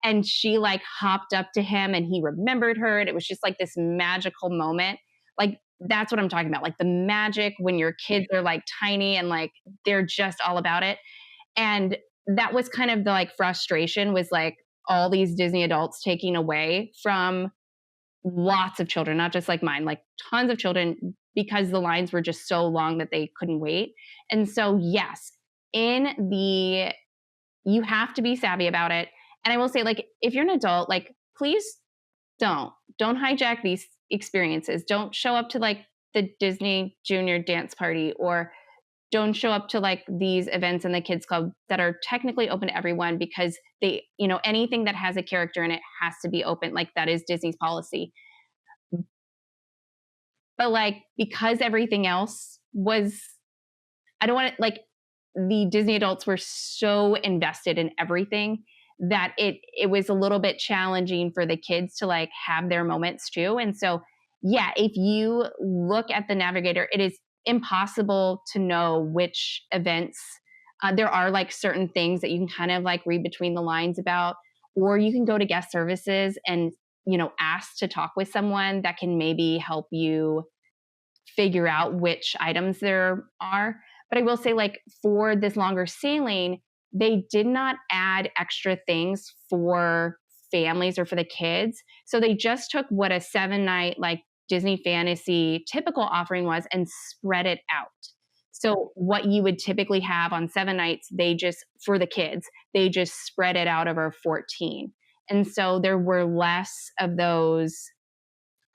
And she like hopped up to him and he remembered her. And it was just like this magical moment. Like that's what I'm talking about. Like the magic when your kids are like tiny and like they're just all about it. And that was kind of the like frustration was like all these Disney adults taking away from lots of children, not just like mine, like tons of children because the lines were just so long that they couldn't wait. And so, yes, you have to be savvy about it. And I will say, like, if you're an adult, like, please don't hijack these experiences. Don't show up to like the Disney Junior dance party or don't show up to like these events in the kids club that are technically open to everyone because anything that has a character in it has to be open. Like that is Disney's policy. But like, because everything else was, I don't want to like the Disney adults were so invested in everything that it was a little bit challenging for the kids to like have their moments too. And so, yeah, if you look at the navigator, it is impossible to know which events. There are like certain things that you can kind of like read between the lines about, or you can go to guest services and ask to talk with someone that can maybe help you figure out which items there are. But I will say, like, for this longer sailing, they did not add extra things for families or for the kids. So they just took what a 7-night, like, Disney fantasy typical offering was and spread it out. So what you would typically have on 7 nights, for the kids, they just spread it out over 14. And so there were less of those,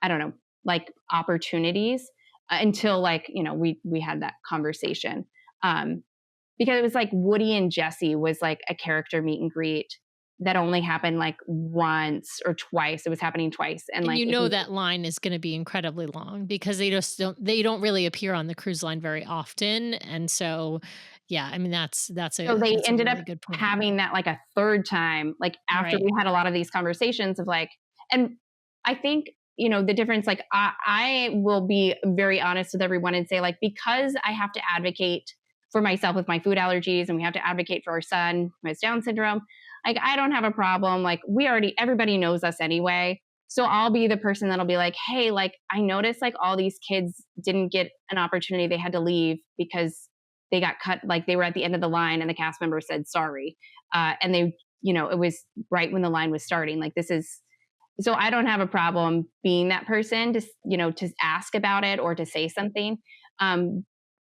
I don't know, like opportunities until like, we had that conversation. Because it was like Woody and Jesse was like a character meet and greet that only happened like once or twice. It was happening twice. And And like, you know that line is gonna be incredibly long because they don't really appear on the cruise line very often, and so, yeah, I mean, so they that's a ended up really good point. having that like a third time, like after Right. we had a lot of these conversations of like, and I think, the difference, like I will be very honest with everyone and say like, because I have to advocate for myself with my food allergies and we have to advocate for our son who has Down syndrome, like I don't have a problem. Like everybody knows us anyway. So I'll be the person that'll be like, hey, like I noticed like all these kids didn't get an opportunity. They had to leave because they got cut, like they were at the end of the line and the cast member said sorry. And they, it was right when the line was starting. Like this is, so I don't have a problem being that person to, to ask about it or to say something.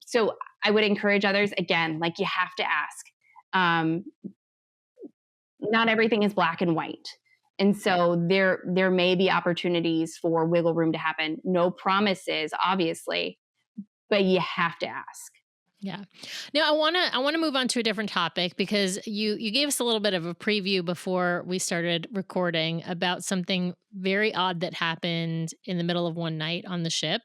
So I would encourage others, again, like you have to ask. Not everything is black and white. And so there may be opportunities for wiggle room to happen. No promises, obviously, but you have to ask. Yeah. Now I wanna move on to a different topic because you gave us a little bit of a preview before we started recording about something very odd that happened in the middle of one night on the ship.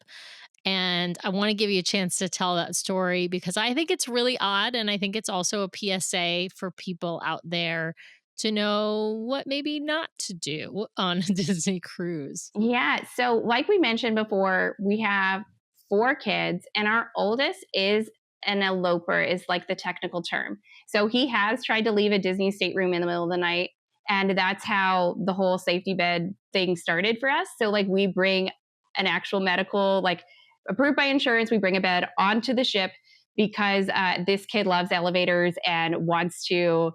And I want to give you a chance to tell that story because I think it's really odd. And I think it's also a PSA for people out there to know what maybe not to do on a Disney cruise. Yeah. So, like we mentioned before, we have 4 kids, and our oldest is an eloper, is like the technical term. So, he has tried to leave a Disney stateroom in the middle of the night. And that's how the whole safety bed thing started for us. So, like, we bring an actual medical, like approved by insurance, we bring a bed onto the ship because this kid loves elevators and wants to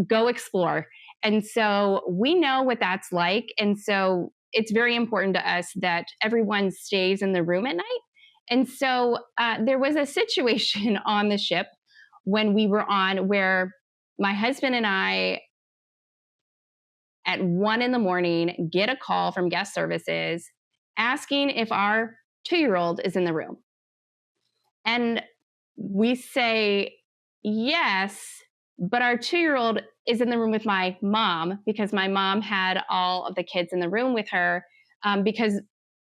go explore. And so we know what that's like. And so it's very important to us that everyone stays in the room at night. And so there was a situation on the ship when we were on where my husband and I, at 1 a.m, get a call from guest services asking if our 2-year-old is in the room. And we say, yes, but our 2-year-old is in the room with my mom because my mom had all of the kids in the room with her. Because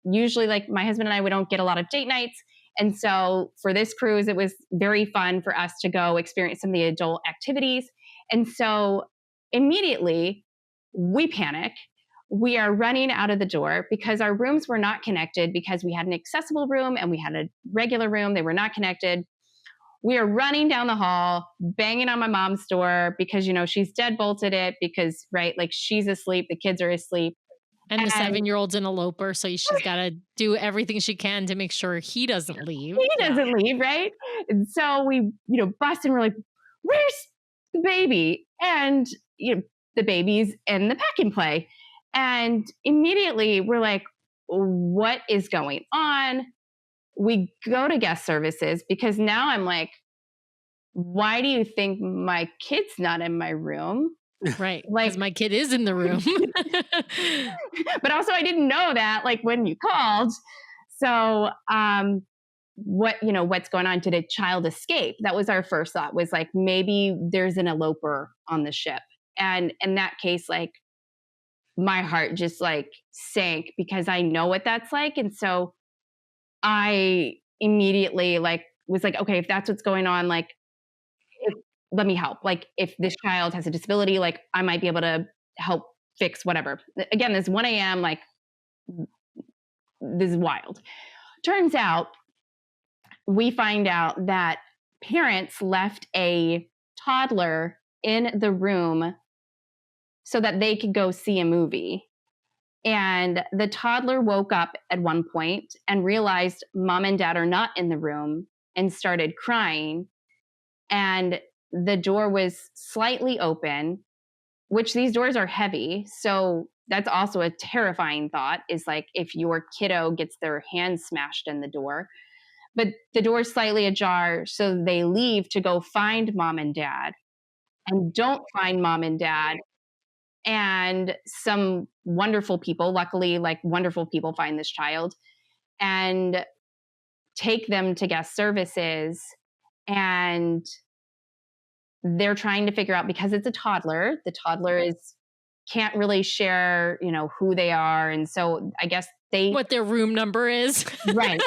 usually, like my husband and I, we don't get a lot of date nights. And so for this cruise, it was very fun for us to go experience some of the adult activities. And so immediately we panic. We are running out of the door because our rooms were not connected because we had an accessible room and we had a regular room. They were not connected. We are running down the hall, banging on my mom's door because, she's deadbolted it because, right, like she's asleep, the kids are asleep. And the 7-year-old's an eloper, so she's got to do everything she can to make sure he doesn't leave. He Yeah. doesn't leave, right? And so we, bust and we're like, where's the baby? And, the baby's in the pack and play. And immediately we're like, what is going on? We go to guest services because now I'm like, why do you think my kid's not in my room? Right. Like, Because my kid is in the room. but also I didn't know that like when you called. So what's going on? Did a child escape? That was our first thought, was like maybe there's an eloper on the ship. And in that case, like my heart just like sank because I know what that's like. And so I immediately like was like, okay, if that's what's going on, like let me help. Like if this child has a disability, like I might be able to help fix whatever. Again, this 1 a.m, like this is wild. Turns out we find out that parents left a toddler in the room so that they could go see a movie. And the toddler woke up at one point and realized mom and dad are not in the room and started crying. And the door was slightly open, which these doors are heavy. So that's also a terrifying thought, is like if your kiddo gets their hand smashed in the door. but the door's slightly ajar. So they leave to go find mom and dad and don't find mom and dad. And some wonderful people, luckily, like wonderful people find this child and take them to guest services. And they're trying to figure out, because it's a toddler, the toddler is can't really share, who they are. And so I guess what their room number is. Right.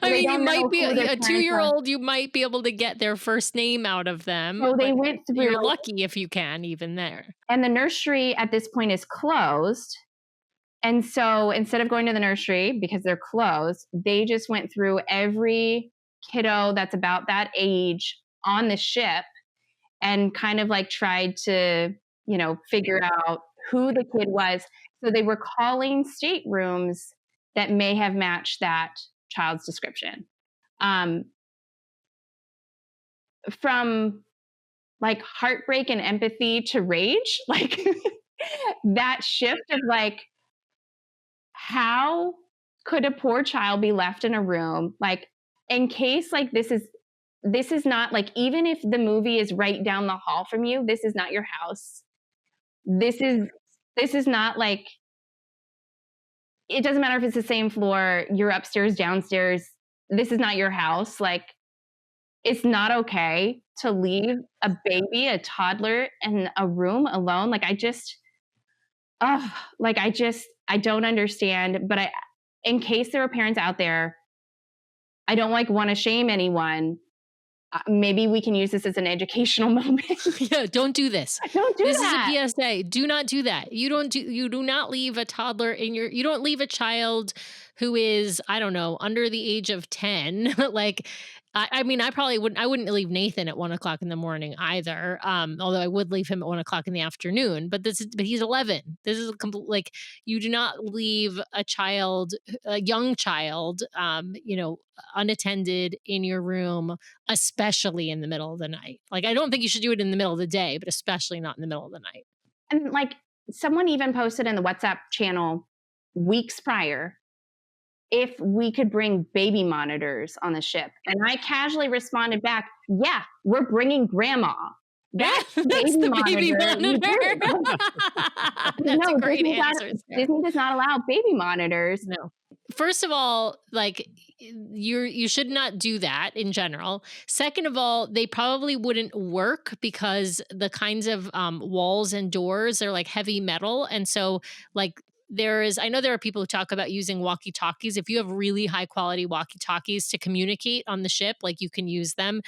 I mean, you might be a a 2-year-old, you might be able to get their first name out of them. So they went through. You're lucky if you can, even there. And the nursery at this point is closed. And so instead of going to the nursery because they're closed, they just went through every kiddo that's about that age on the ship and kind of like tried to, figure out who the kid was. So they were calling staterooms that may have matched that child's description. From like heartbreak and empathy to rage, like that shift of like, how could a poor child be left in a room? Like, in case like this is not like, even if the movie is right down the hall from you, this is not your house. This is not like, it doesn't matter if it's the same floor, you're upstairs, downstairs. This is not your house. Like, it's not okay to leave a baby, a toddler in a room alone. Like, I don't understand. But in case there are parents out there, I don't want to shame anyone. Maybe we can use this as an educational moment. Yeah, don't do this. Don't do this that. This is a PSA. Do not do that. You do not leave a toddler you don't leave a child who is, I don't know, under the age of 10. Like, I mean, I wouldn't leave Nathan at 1:00 in the morning either. Although I would leave him at 1:00 in the afternoon, but he's 11. This is like, you do not leave a young child, unattended in your room, especially in the middle of the night. Like, I don't think you should do it in the middle of the day, but especially not in the middle of the night. And like, someone even posted in the WhatsApp channel weeks prior if we could bring baby monitors on the ship. And I casually responded back, yeah, we're bringing grandma. That's the baby monitor. That's a great answer. Disney does not allow baby monitors. No. First of all, like, you should not do that in general. Second of all, they probably wouldn't work because the kinds of walls and doors are like heavy metal. And so like, I know there are people who talk about using walkie-talkies. If you have really high quality walkie-talkies to communicate on the ship, like, you can use them.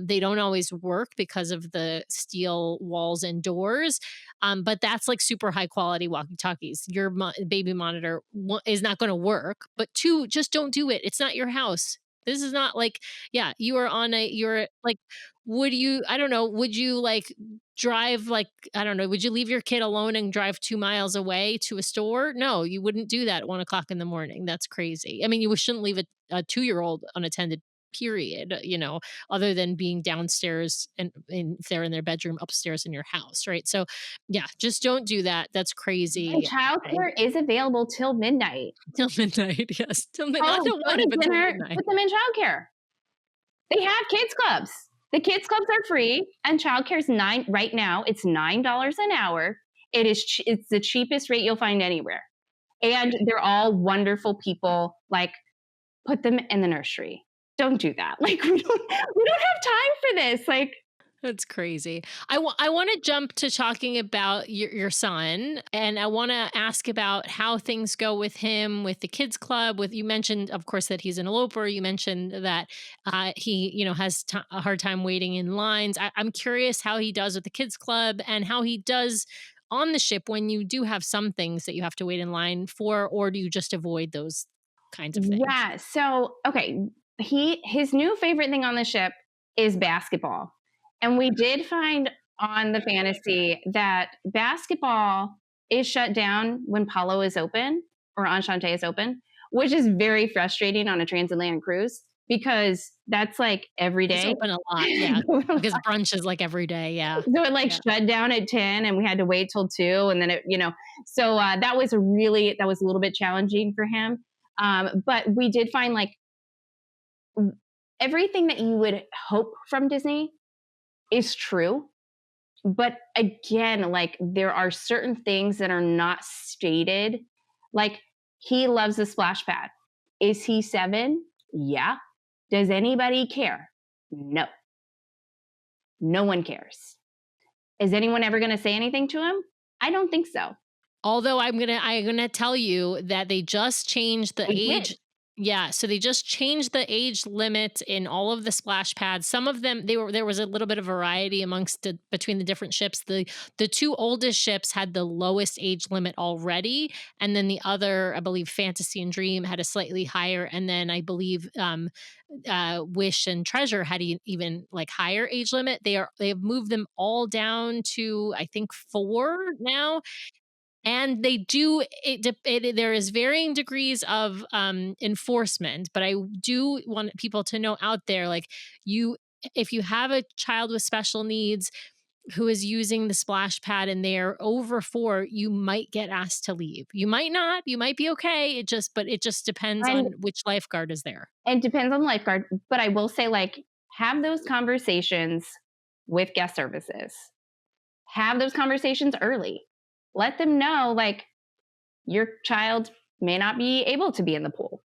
They don't always work because of the steel walls and doors. But that's like super high quality walkie-talkies. Your baby monitor is not going to work. But 2, just don't do it. It's not your house. This is not like, yeah, you're like, would you like drive, like, I don't know, would you leave your kid alone and drive 2 miles away to a store? No, you wouldn't do that at 1:00 in the morning. That's crazy. I mean, you shouldn't leave a 2-year-old unattended, period, other than being downstairs and if they're in their bedroom upstairs in your house, right? So yeah, just don't do that. That's crazy. And childcare is available till midnight. Till midnight, yes. Till midnight. Go to dinner, put them in childcare. They have kids clubs. The kids clubs are free, and childcare is right now. It's $9 an hour. It's the cheapest rate you'll find anywhere, and they're all wonderful people. Like, put them in the nursery. Don't do that. Like, we don't have time for this. Like, that's crazy. I want to jump to talking about your son, and I want to ask about how things go with him, with the kids club. You mentioned, of course, that he's an eloper. You mentioned that he, has a hard time waiting in lines. I'm curious how he does with the kids club and how he does on the ship when you do have some things that you have to wait in line for, or do you just avoid those kinds of things? Yeah. So, okay. His new favorite thing on the ship is basketball. And we did find on the fantasy that basketball is shut down when Palo is open or Enchante is open, which is very frustrating on a transatlantic cruise because that's like every day. It's open a lot, yeah. Because brunch is like every day, yeah. So it shut down at 10 and we had to wait till 2 and then so that was a little bit challenging for him. But we did find everything that you would hope from Disney is true. But again, like there are certain things that are not stated. Like he loves the splash pad. Is he 7? Yeah. Does anybody care? No. No one cares. Is anyone ever going to say anything to him? I don't think so. Although I'm gonna tell you that they just changed the They age. did. Yeah, so they just changed the age limit in all of the splash pads. Some of them there was a little bit of variety between the different ships. The two oldest ships had the lowest age limit already, and then the other, I believe, Fantasy and Dream had a slightly higher, and then I believe Wish and Treasure had even like higher age limit. They have moved them all down to I think 4 now, and they do there is varying degrees of enforcement, but I do want people to know out there, like, you if you have a child with special needs who is using the splash pad and they're over 4, you might get asked to leave. You might not, you might be okay. It just depends And on which lifeguard is there. it depends on the lifeguard. But I will say, like, have those conversations with guest services. Have those conversations early. Let them know, like, your child may not be able to be in the pool.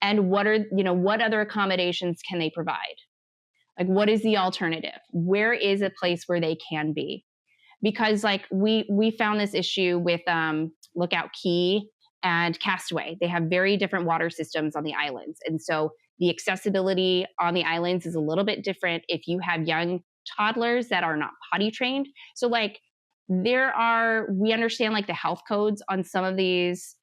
And what other accommodations can they provide? Like, what is the alternative? Where is a place where they can be? Because like we found this issue with Lookout Key and Castaway. They have very different water systems on the islands, and so the accessibility on the islands is a little bit different if you have young toddlers that are not potty trained. So like we understand like the health codes on some of these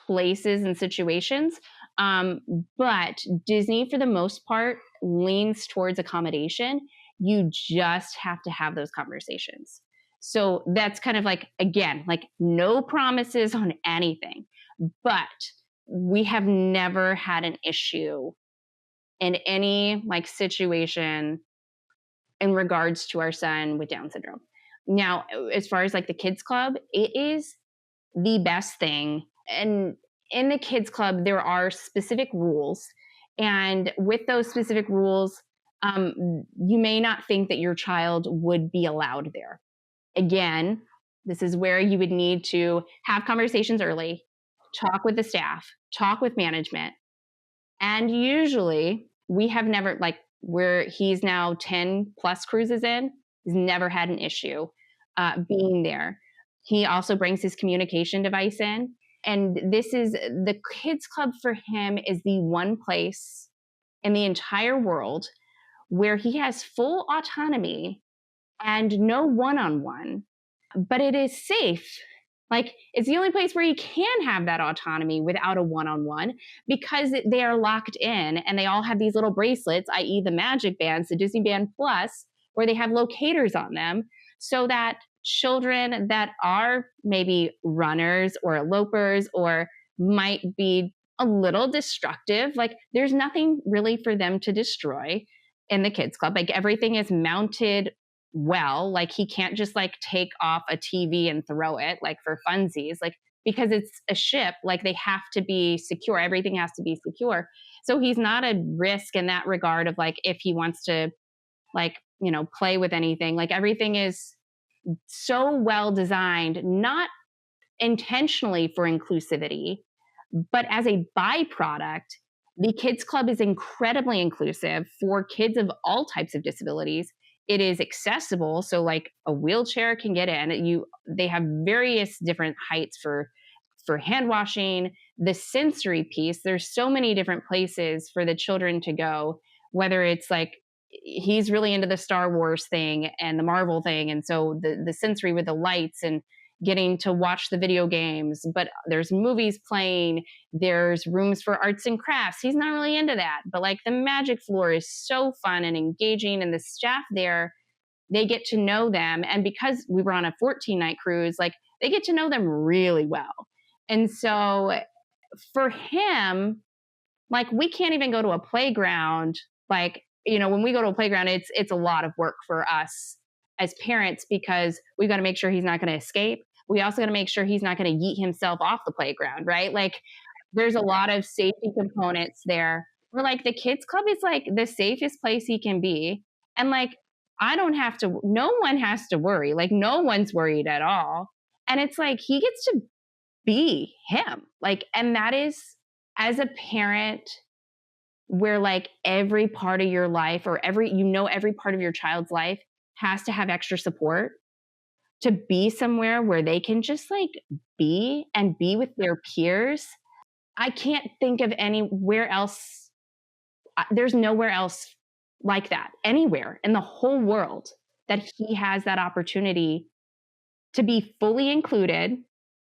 places and situations. Um, but Disney, for the most part, leans towards accommodation. You just have to have those conversations. So that's kind of like, again, like no promises on anything, but we have never had an issue in any like situation in regards to our son with Down syndrome. Now, as far as like the kids club, it is the best thing. And in the kids club, there are specific rules. And with those specific rules, you may not think that your child would be allowed there. Again, this is where you would need to have conversations early, talk with the staff, talk with management. And usually we have never, like, where he's now 10 plus cruises in, he's never had an issue being there. He also brings his communication device in. And this is the kids club for him is the one place in the entire world where he has full autonomy and no one-on-one, but it is safe. Like it's the only place where you can have that autonomy without a one-on-one because they are locked in and they all have these little bracelets, i.e. the magic bands, the Disney Band Plus, where they have locators on them so that children that are maybe runners or elopers or might be a little destructive, like there's nothing really for them to destroy in the kids club. Like everything is mounted well. Like he can't just like take off a TV and throw it like for funsies, like because it's a ship, like they have to be secure. Everything has to be secure. So he's not a risk in that regard of like if he wants to like, play with anything, like everything is so well designed, not intentionally for inclusivity, but as a byproduct. The Kids Club is incredibly inclusive for kids of all types of disabilities. It is accessible, so like a wheelchair can get in. They have various different heights for hand washing. The sensory piece, there's so many different places for the children to go, whether it's like he's really into the Star Wars thing and the Marvel thing, and so the sensory with the lights and getting to watch the video games, but there's movies playing, there's rooms for arts and crafts. He's not really into that, but like the magic floor is so fun and engaging, and the staff there, they get to know them. And because we were on a 14-night cruise, like they get to know them really well. And so for him, like we can't even go to a playground. Like, when we go to a playground, it's a lot of work for us as parents because we've got to make sure he's not going to escape. We also got to make sure he's not going to yeet himself off the playground, right? Like there's a lot of safety components there. We're like, the kids club is like the safest place he can be. And like, I don't have to, no one has to worry. Like, no one's worried at all. And it's like, he gets to be him. Like, and that is, as a parent, where like every part of your life or every part of your child's life has to have extra support, to be somewhere where they can just like be and be with their peers. I can't think of anywhere else. There's nowhere else like that anywhere in the whole world, that he has that opportunity to be fully included,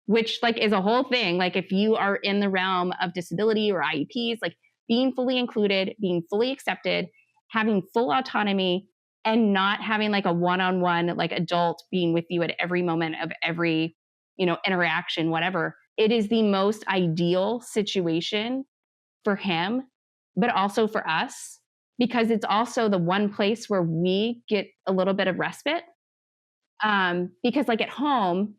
which like is a whole thing. Like, if you are in the realm of disability or IEPs, like being fully included, being fully accepted, having full autonomy, and not having like a one-on-one like adult being with you at every moment of every, interaction, whatever. It is the most ideal situation for him, but also for us, because it's also the one place where we get a little bit of respite. Because like at home,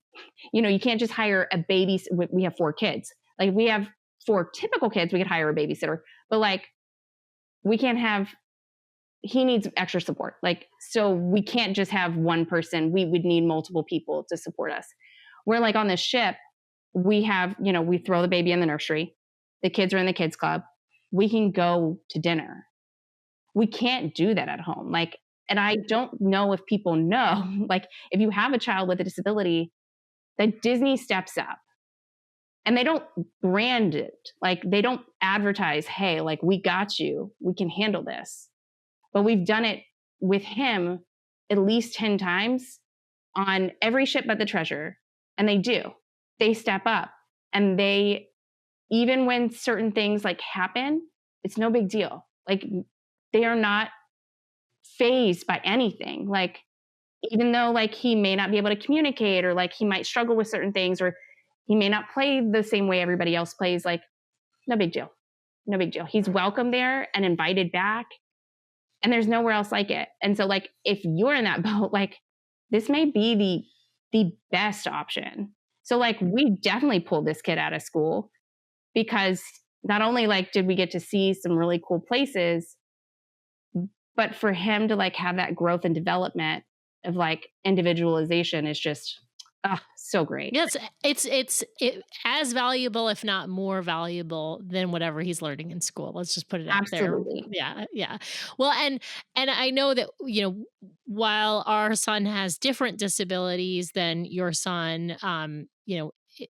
you can't just hire a baby. We have 4 kids. Like, if we have 4 typical kids, we could hire a babysitter, but like, we can't have, he needs extra support. Like, so we can't just have one person. We would need multiple people to support us. We're like on the ship, we have, we throw the baby in the nursery. The kids are in the kids club. We can go to dinner. We can't do that at home. Like, and I don't know if people know, like, if you have a child with a disability, that Disney steps up and they don't brand it. Like, they don't advertise, hey, like, we got you, we can handle this. But we've done it with him at least 10 times on every ship but the Treasure. And they step up, and they, even when certain things like happen, it's no big deal. Like, they are not fazed by anything. Like, even though like he may not be able to communicate, or like he might struggle with certain things, or he may not play the same way everybody else plays, like, no big deal. No big deal. He's welcome there and invited back. And there's nowhere else like it. And so like, if you're in that boat, like, this may be the best option. So like, we definitely pulled this kid out of school, because not only like did we get to see some really cool places, but for him to like have that growth and development of like individualization is just so great. Yes, it's as valuable, if not more valuable, than whatever he's learning in school. Let's just put it out there. Absolutely. Yeah, yeah. Well, and I know that, while our son has different disabilities than your son,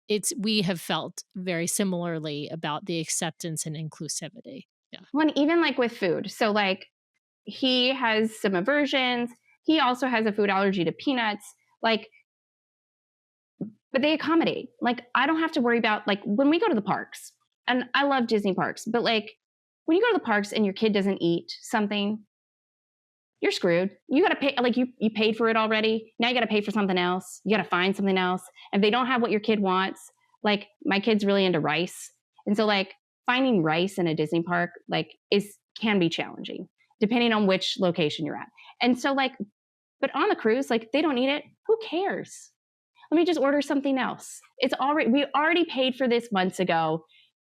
it's we have felt very similarly about the acceptance and inclusivity. Yeah. Well, and even like with food. So like, he has some aversions. He also has a food allergy to peanuts. Like, but they accommodate. Like, I don't have to worry about like when we go to the parks, and I love Disney parks, but like, when you go to the parks and your kid doesn't eat something, you're screwed. You got to pay, like, you paid for it already. Now you got to pay for something else. You got to find something else. If they don't have what your kid wants, like, my kid's really into rice. And so like, finding rice in a Disney park, like, can be challenging depending on which location you're at. And so like, but on the cruise, like, they don't eat it. Who cares? Let me just order something else. We already paid for this months ago.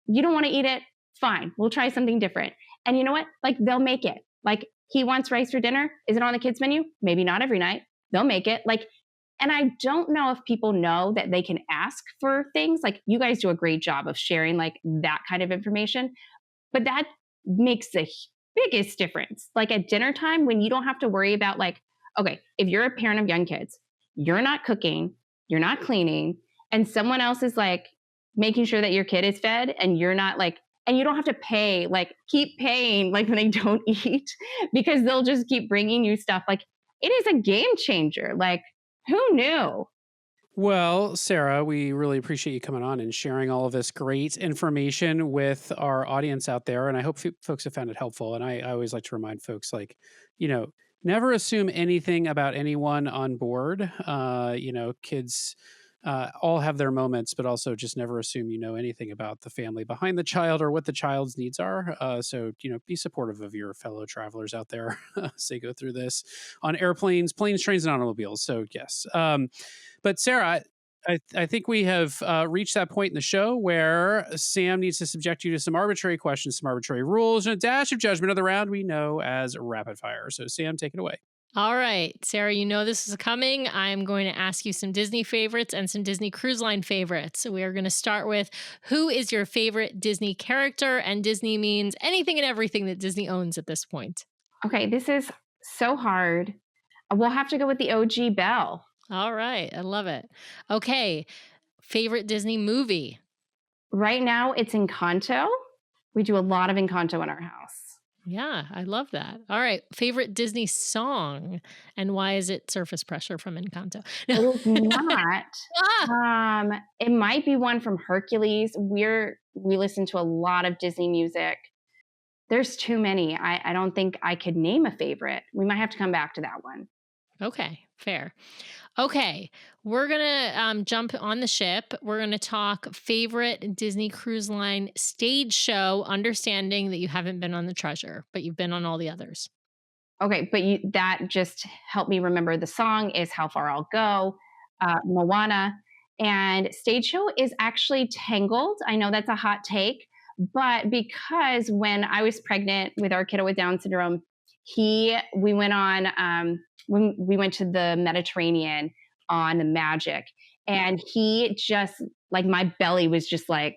You don't want to eat it? Fine. We'll try something different. And you know what? Like, they'll make it. Like, he wants rice for dinner. Is it on the kids' menu? Maybe not every night. They'll make it. Like, and I don't know if people know that they can ask for things. Like, you guys do a great job of sharing like that kind of information, but that makes the biggest difference. Like, at dinner time, when you don't have to worry about like, okay, if you're a parent of young kids, you're not cooking, you're not cleaning, and someone else is like making sure that your kid is fed, and you're not like, and you don't have to pay, like, keep paying like when they don't eat, because they'll just keep bringing you stuff. Like, it is a game changer. Like, who knew? Well, Sarah, we really appreciate you coming on and sharing all of this great information with our audience out there. And I hope folks have found it helpful. And I always like to remind folks, like, never assume anything about anyone on board. Kids all have their moments, but also just never assume you know anything about the family behind the child or what the child's needs are. So, be supportive of your fellow travelers out there as they go through this on airplanes, planes, trains, and automobiles. So, yes. But Sarah, I think we have reached that point in the show where Sam needs to subject you to some arbitrary questions, some arbitrary rules, and a dash of judgment of the round we know as rapid fire. So, Sam, take it away. All right, Sarah, you know this is coming. I'm going to ask you some Disney favorites and some Disney Cruise Line favorites. So we are going to start with who is your favorite Disney character? And Disney means anything and everything that Disney owns at this point. Okay, this is so hard. We'll have to go with the OG Belle. All right, I love it. Okay, favorite Disney movie? Right now, it's Encanto. We do a lot of Encanto in our house. Yeah, I love that. All right, favorite Disney song? And why is it Surface Pressure from Encanto? It is not. Ah! It might be one from Hercules. We listen to a lot of Disney music. There's too many. I don't think I could name a favorite. We might have to come back to that one. Okay, fair. Okay, we're gonna jump on the ship. We're gonna talk favorite Disney Cruise Line stage show, understanding that you haven't been on the Treasure, but you've been on all the others. Okay, but that just helped me remember the song is How Far I'll Go, Moana. And stage show is actually Tangled. I know that's a hot take, but because when I was pregnant with our kiddo with Down syndrome, we went on when we went to the Mediterranean on the Magic, and he just like my belly was just like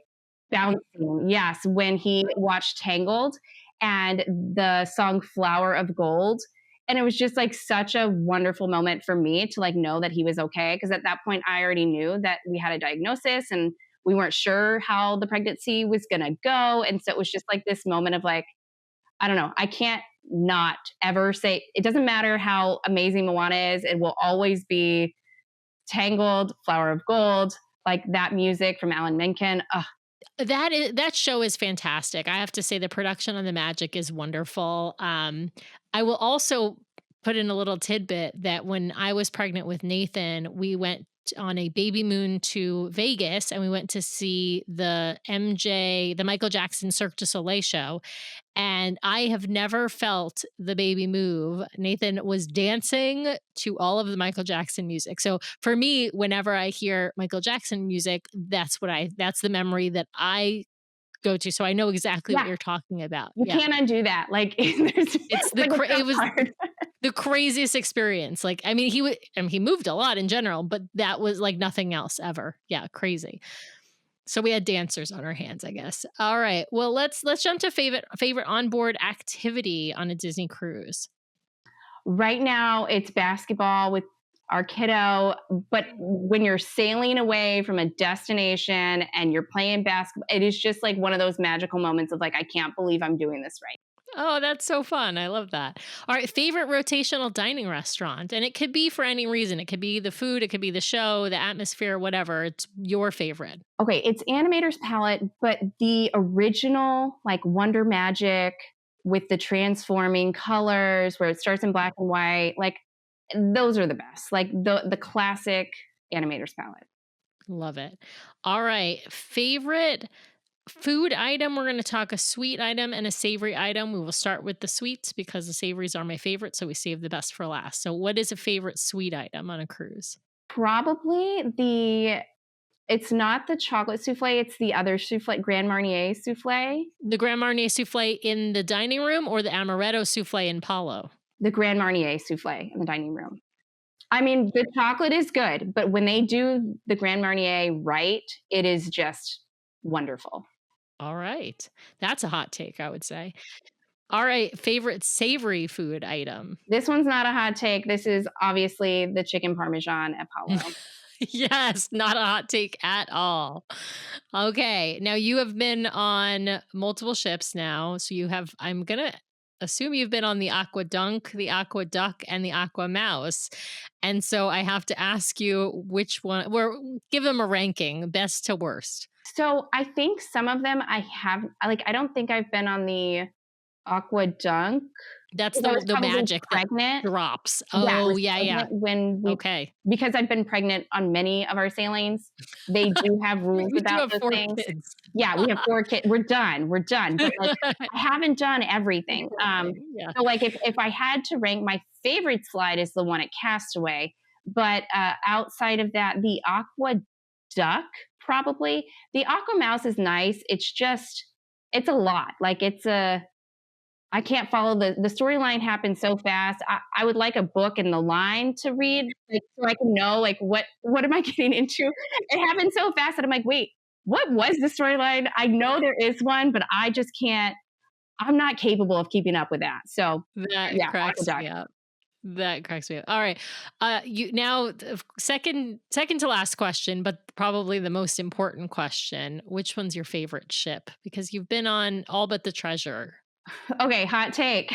bouncing. Yes, when he watched Tangled and the song Flower of Gold. And it was just like such a wonderful moment for me to like know that he was okay. Cause at that point I already knew that we had a diagnosis and we weren't sure how the pregnancy was gonna go. And so it was just like this moment of like, I don't know, I can't not ever say, it doesn't matter how amazing Moana is, it will always be Tangled, Flower of Gold, like that music from Alan Menken. That show is fantastic. I have to say the production on the Magic is wonderful. I will also put in a little tidbit that when I was pregnant with Nathan, we went on a baby moon to Vegas and we went to see the Michael Jackson Cirque du Soleil show. And I have never felt the baby move. Nathan was dancing to all of the Michael Jackson music. So for me, whenever I hear Michael Jackson music, that's the memory that I go to. So I know exactly what you're talking about. You can't undo that. Like it was the craziest experience. Like, I mean, he moved a lot in general, but that was like nothing else ever. Yeah. Crazy. So we had dancers on our hands, I guess. All right. Well, let's jump to favorite onboard activity on a Disney cruise. Right now, it's basketball with our kiddo. But when you're sailing away from a destination and you're playing basketball, it is just like one of those magical moments of like, I can't believe I'm doing this right. Oh, that's so fun. I love that. All right. Favorite rotational dining restaurant. And it could be for any reason. It could be the food, it could be the show, the atmosphere, whatever. It's your favorite. Okay. It's Animator's Palette, but the original, like Wonder Magic with the transforming colors where it starts in black and white, like those are the best. Like the classic Animator's Palette. Love it. All right. Favorite food item. We're going to talk a sweet item and a savory item. We will start with the sweets because the savories are my favorite. So we save the best for last. So what is a favorite sweet item on a cruise? Probably it's not the chocolate souffle. It's the other souffle, Grand Marnier souffle. The Grand Marnier souffle in the dining room or the amaretto souffle in Palo? The Grand Marnier souffle in the dining room. I mean, the chocolate is good, but when they do the Grand Marnier right, it is just wonderful. All right. That's a hot take, I would say. All right. Favorite savory food item. This one's not a hot take. This is obviously the chicken parmesan at Palo. Yes, not a hot take at all. Okay. Now you have been on multiple ships now. So I'm going to assume you've been on the Aqua Dunk, the Aqua Duck, and the Aqua Mouse. And so I have to ask you which one, give them a ranking, best to worst. So I think some of them I don't think I've been on the Aqua Dunk. That's the magic pregnant that drops. Oh, yeah. Because I've been pregnant on many of our sailings, they do have rules about those things. Kids. Yeah, we have 4 kids. We're done. But like, I haven't done everything. So like if I had to rank, my favorite slide is the one at Castaway. But outside of that, the Aqua duck, probably. The aqua mouse is nice. It's a lot. Like I can't follow the storyline happens so fast. I would like a book and the line to read, like, so I can know, like, what am I getting into? It happened so fast that I'm like, wait, what was the storyline? I know there is one, but I just can't. I'm not capable of keeping up with that. So That yeah, aqua cracks duck. me up. That cracks me up. All right. You now second to last question, but probably the most important question. Which one's your favorite ship? Because you've been on all but the Treasure. Okay, hot take.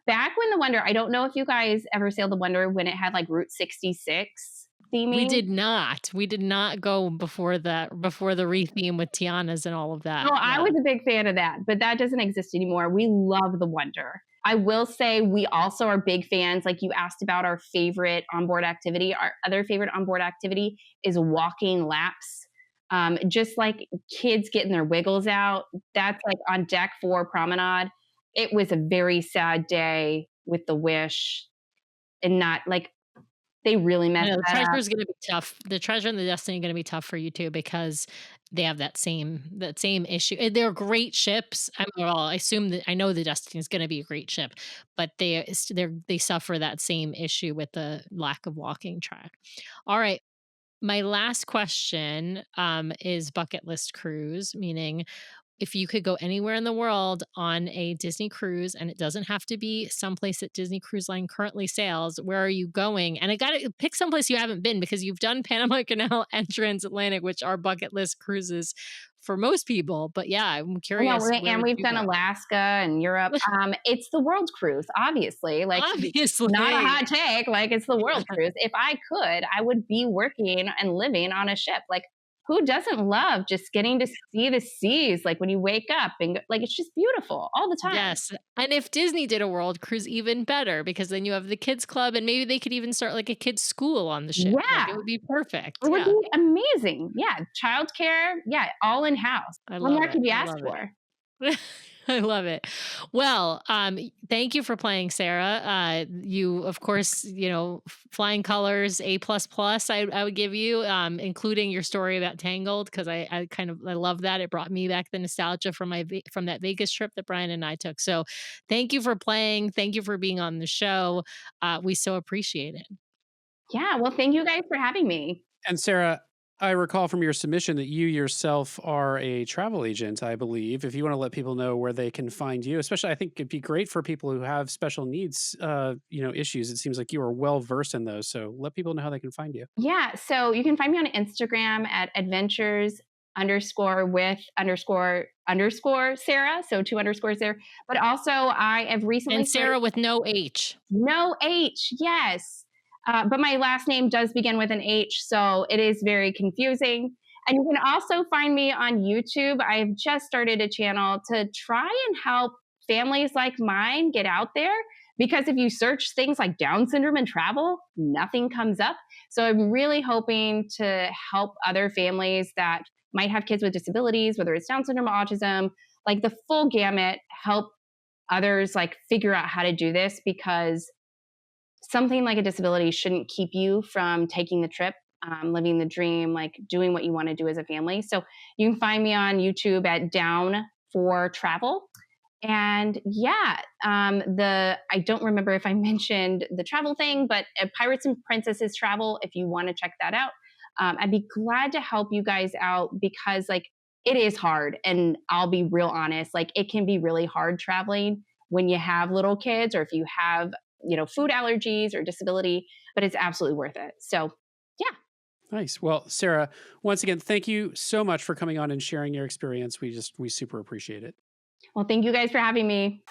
Back when the Wonder, I don't know if you guys ever sailed the Wonder when it had like Route 66 We theming. did not. We did not go before that, before the retheme with Tiana's and all of Oh, that. I Yeah. was a big fan of that, but that doesn't exist anymore. We love the Wonder. I will say we also are big fans. Like you asked about our favorite onboard activity. Our other favorite onboard activity is walking laps. Just like kids getting their wiggles out. That's like on deck for promenade. It was a very sad day with the Wish and not like they really I messed know the that treasure up. is gonna be tough. The treasure and the destiny are gonna be tough for you too because they have that same issue. And they're great ships. Well, I assume that I know the destiny is gonna be a great ship, but they suffer that same issue with the lack of walking track. All right. My last question is bucket list cruise, meaning if you could go anywhere in the world on a Disney cruise, and it doesn't have to be someplace that Disney Cruise Line currently sails, where are you going? And I got to pick someplace you haven't been because you've done Panama Canal and Transatlantic, which are bucket list cruises for most people. But yeah, I'm I know, curious, where and would we've you done go? Alaska and Europe. It's the world cruise, obviously. Like, not a Obviously. hot take. Like, it's the world cruise. If I could, I would be working and living on a ship. Like, who doesn't love just getting to see the seas? Like when you wake up like it's just beautiful all the time. Yes. And if Disney did a world cruise, even better, because then you have the kids club and maybe they could even start like a kids school on the ship. Like it Yeah, would be perfect. it would Yeah. be amazing. Yeah, childcare. Yeah, all in house. I What love more it. could you I ask love it. for? I love it. Well, thank you for playing, Sarah. You, of course, flying colors, A plus plus. I would give you, including your story about Tangled, because I love that. It brought me back the nostalgia from from that Vegas trip that Brian and I took. So, thank you for playing. Thank you for being on the show. We so appreciate it. Yeah, well, thank you guys for having me. And Sarah, I recall from your submission that you yourself are a travel agent, I believe. If you want to let people know where they can find you, especially I think it'd be great for people who have special needs, issues. It seems like you are well versed in those. So let people know how they can find you. Yeah, so you can find me on Instagram at adventures underscore with underscore Sarah. So two underscores there. But also, I have recently And started Sarah with no H. no H, yes. But my last name does begin with an H, so it is very confusing. And you can also find me on YouTube. I've just started a channel to try and help families like mine get out there. Because if you search things like Down syndrome and travel, nothing comes up. So I'm really hoping to help other families that might have kids with disabilities, whether it's Down syndrome, autism, like the full gamut, help others like figure out how to do this because something like a disability shouldn't keep you from taking the trip, living the dream, like doing what you want to do as a family. So you can find me on YouTube at Down for Travel. And yeah, the I don't remember if I mentioned the travel thing, but Pirates and Princesses Travel. If you want to check that out, I'd be glad to help you guys out because like it is hard, and I'll be real honest, like it can be really hard traveling when you have little kids or if you have food allergies or disability, but it's absolutely worth it. So yeah. Nice. Well, Sarah, once again, thank you so much for coming on and sharing your experience. We super appreciate it. Well, thank you guys for having me.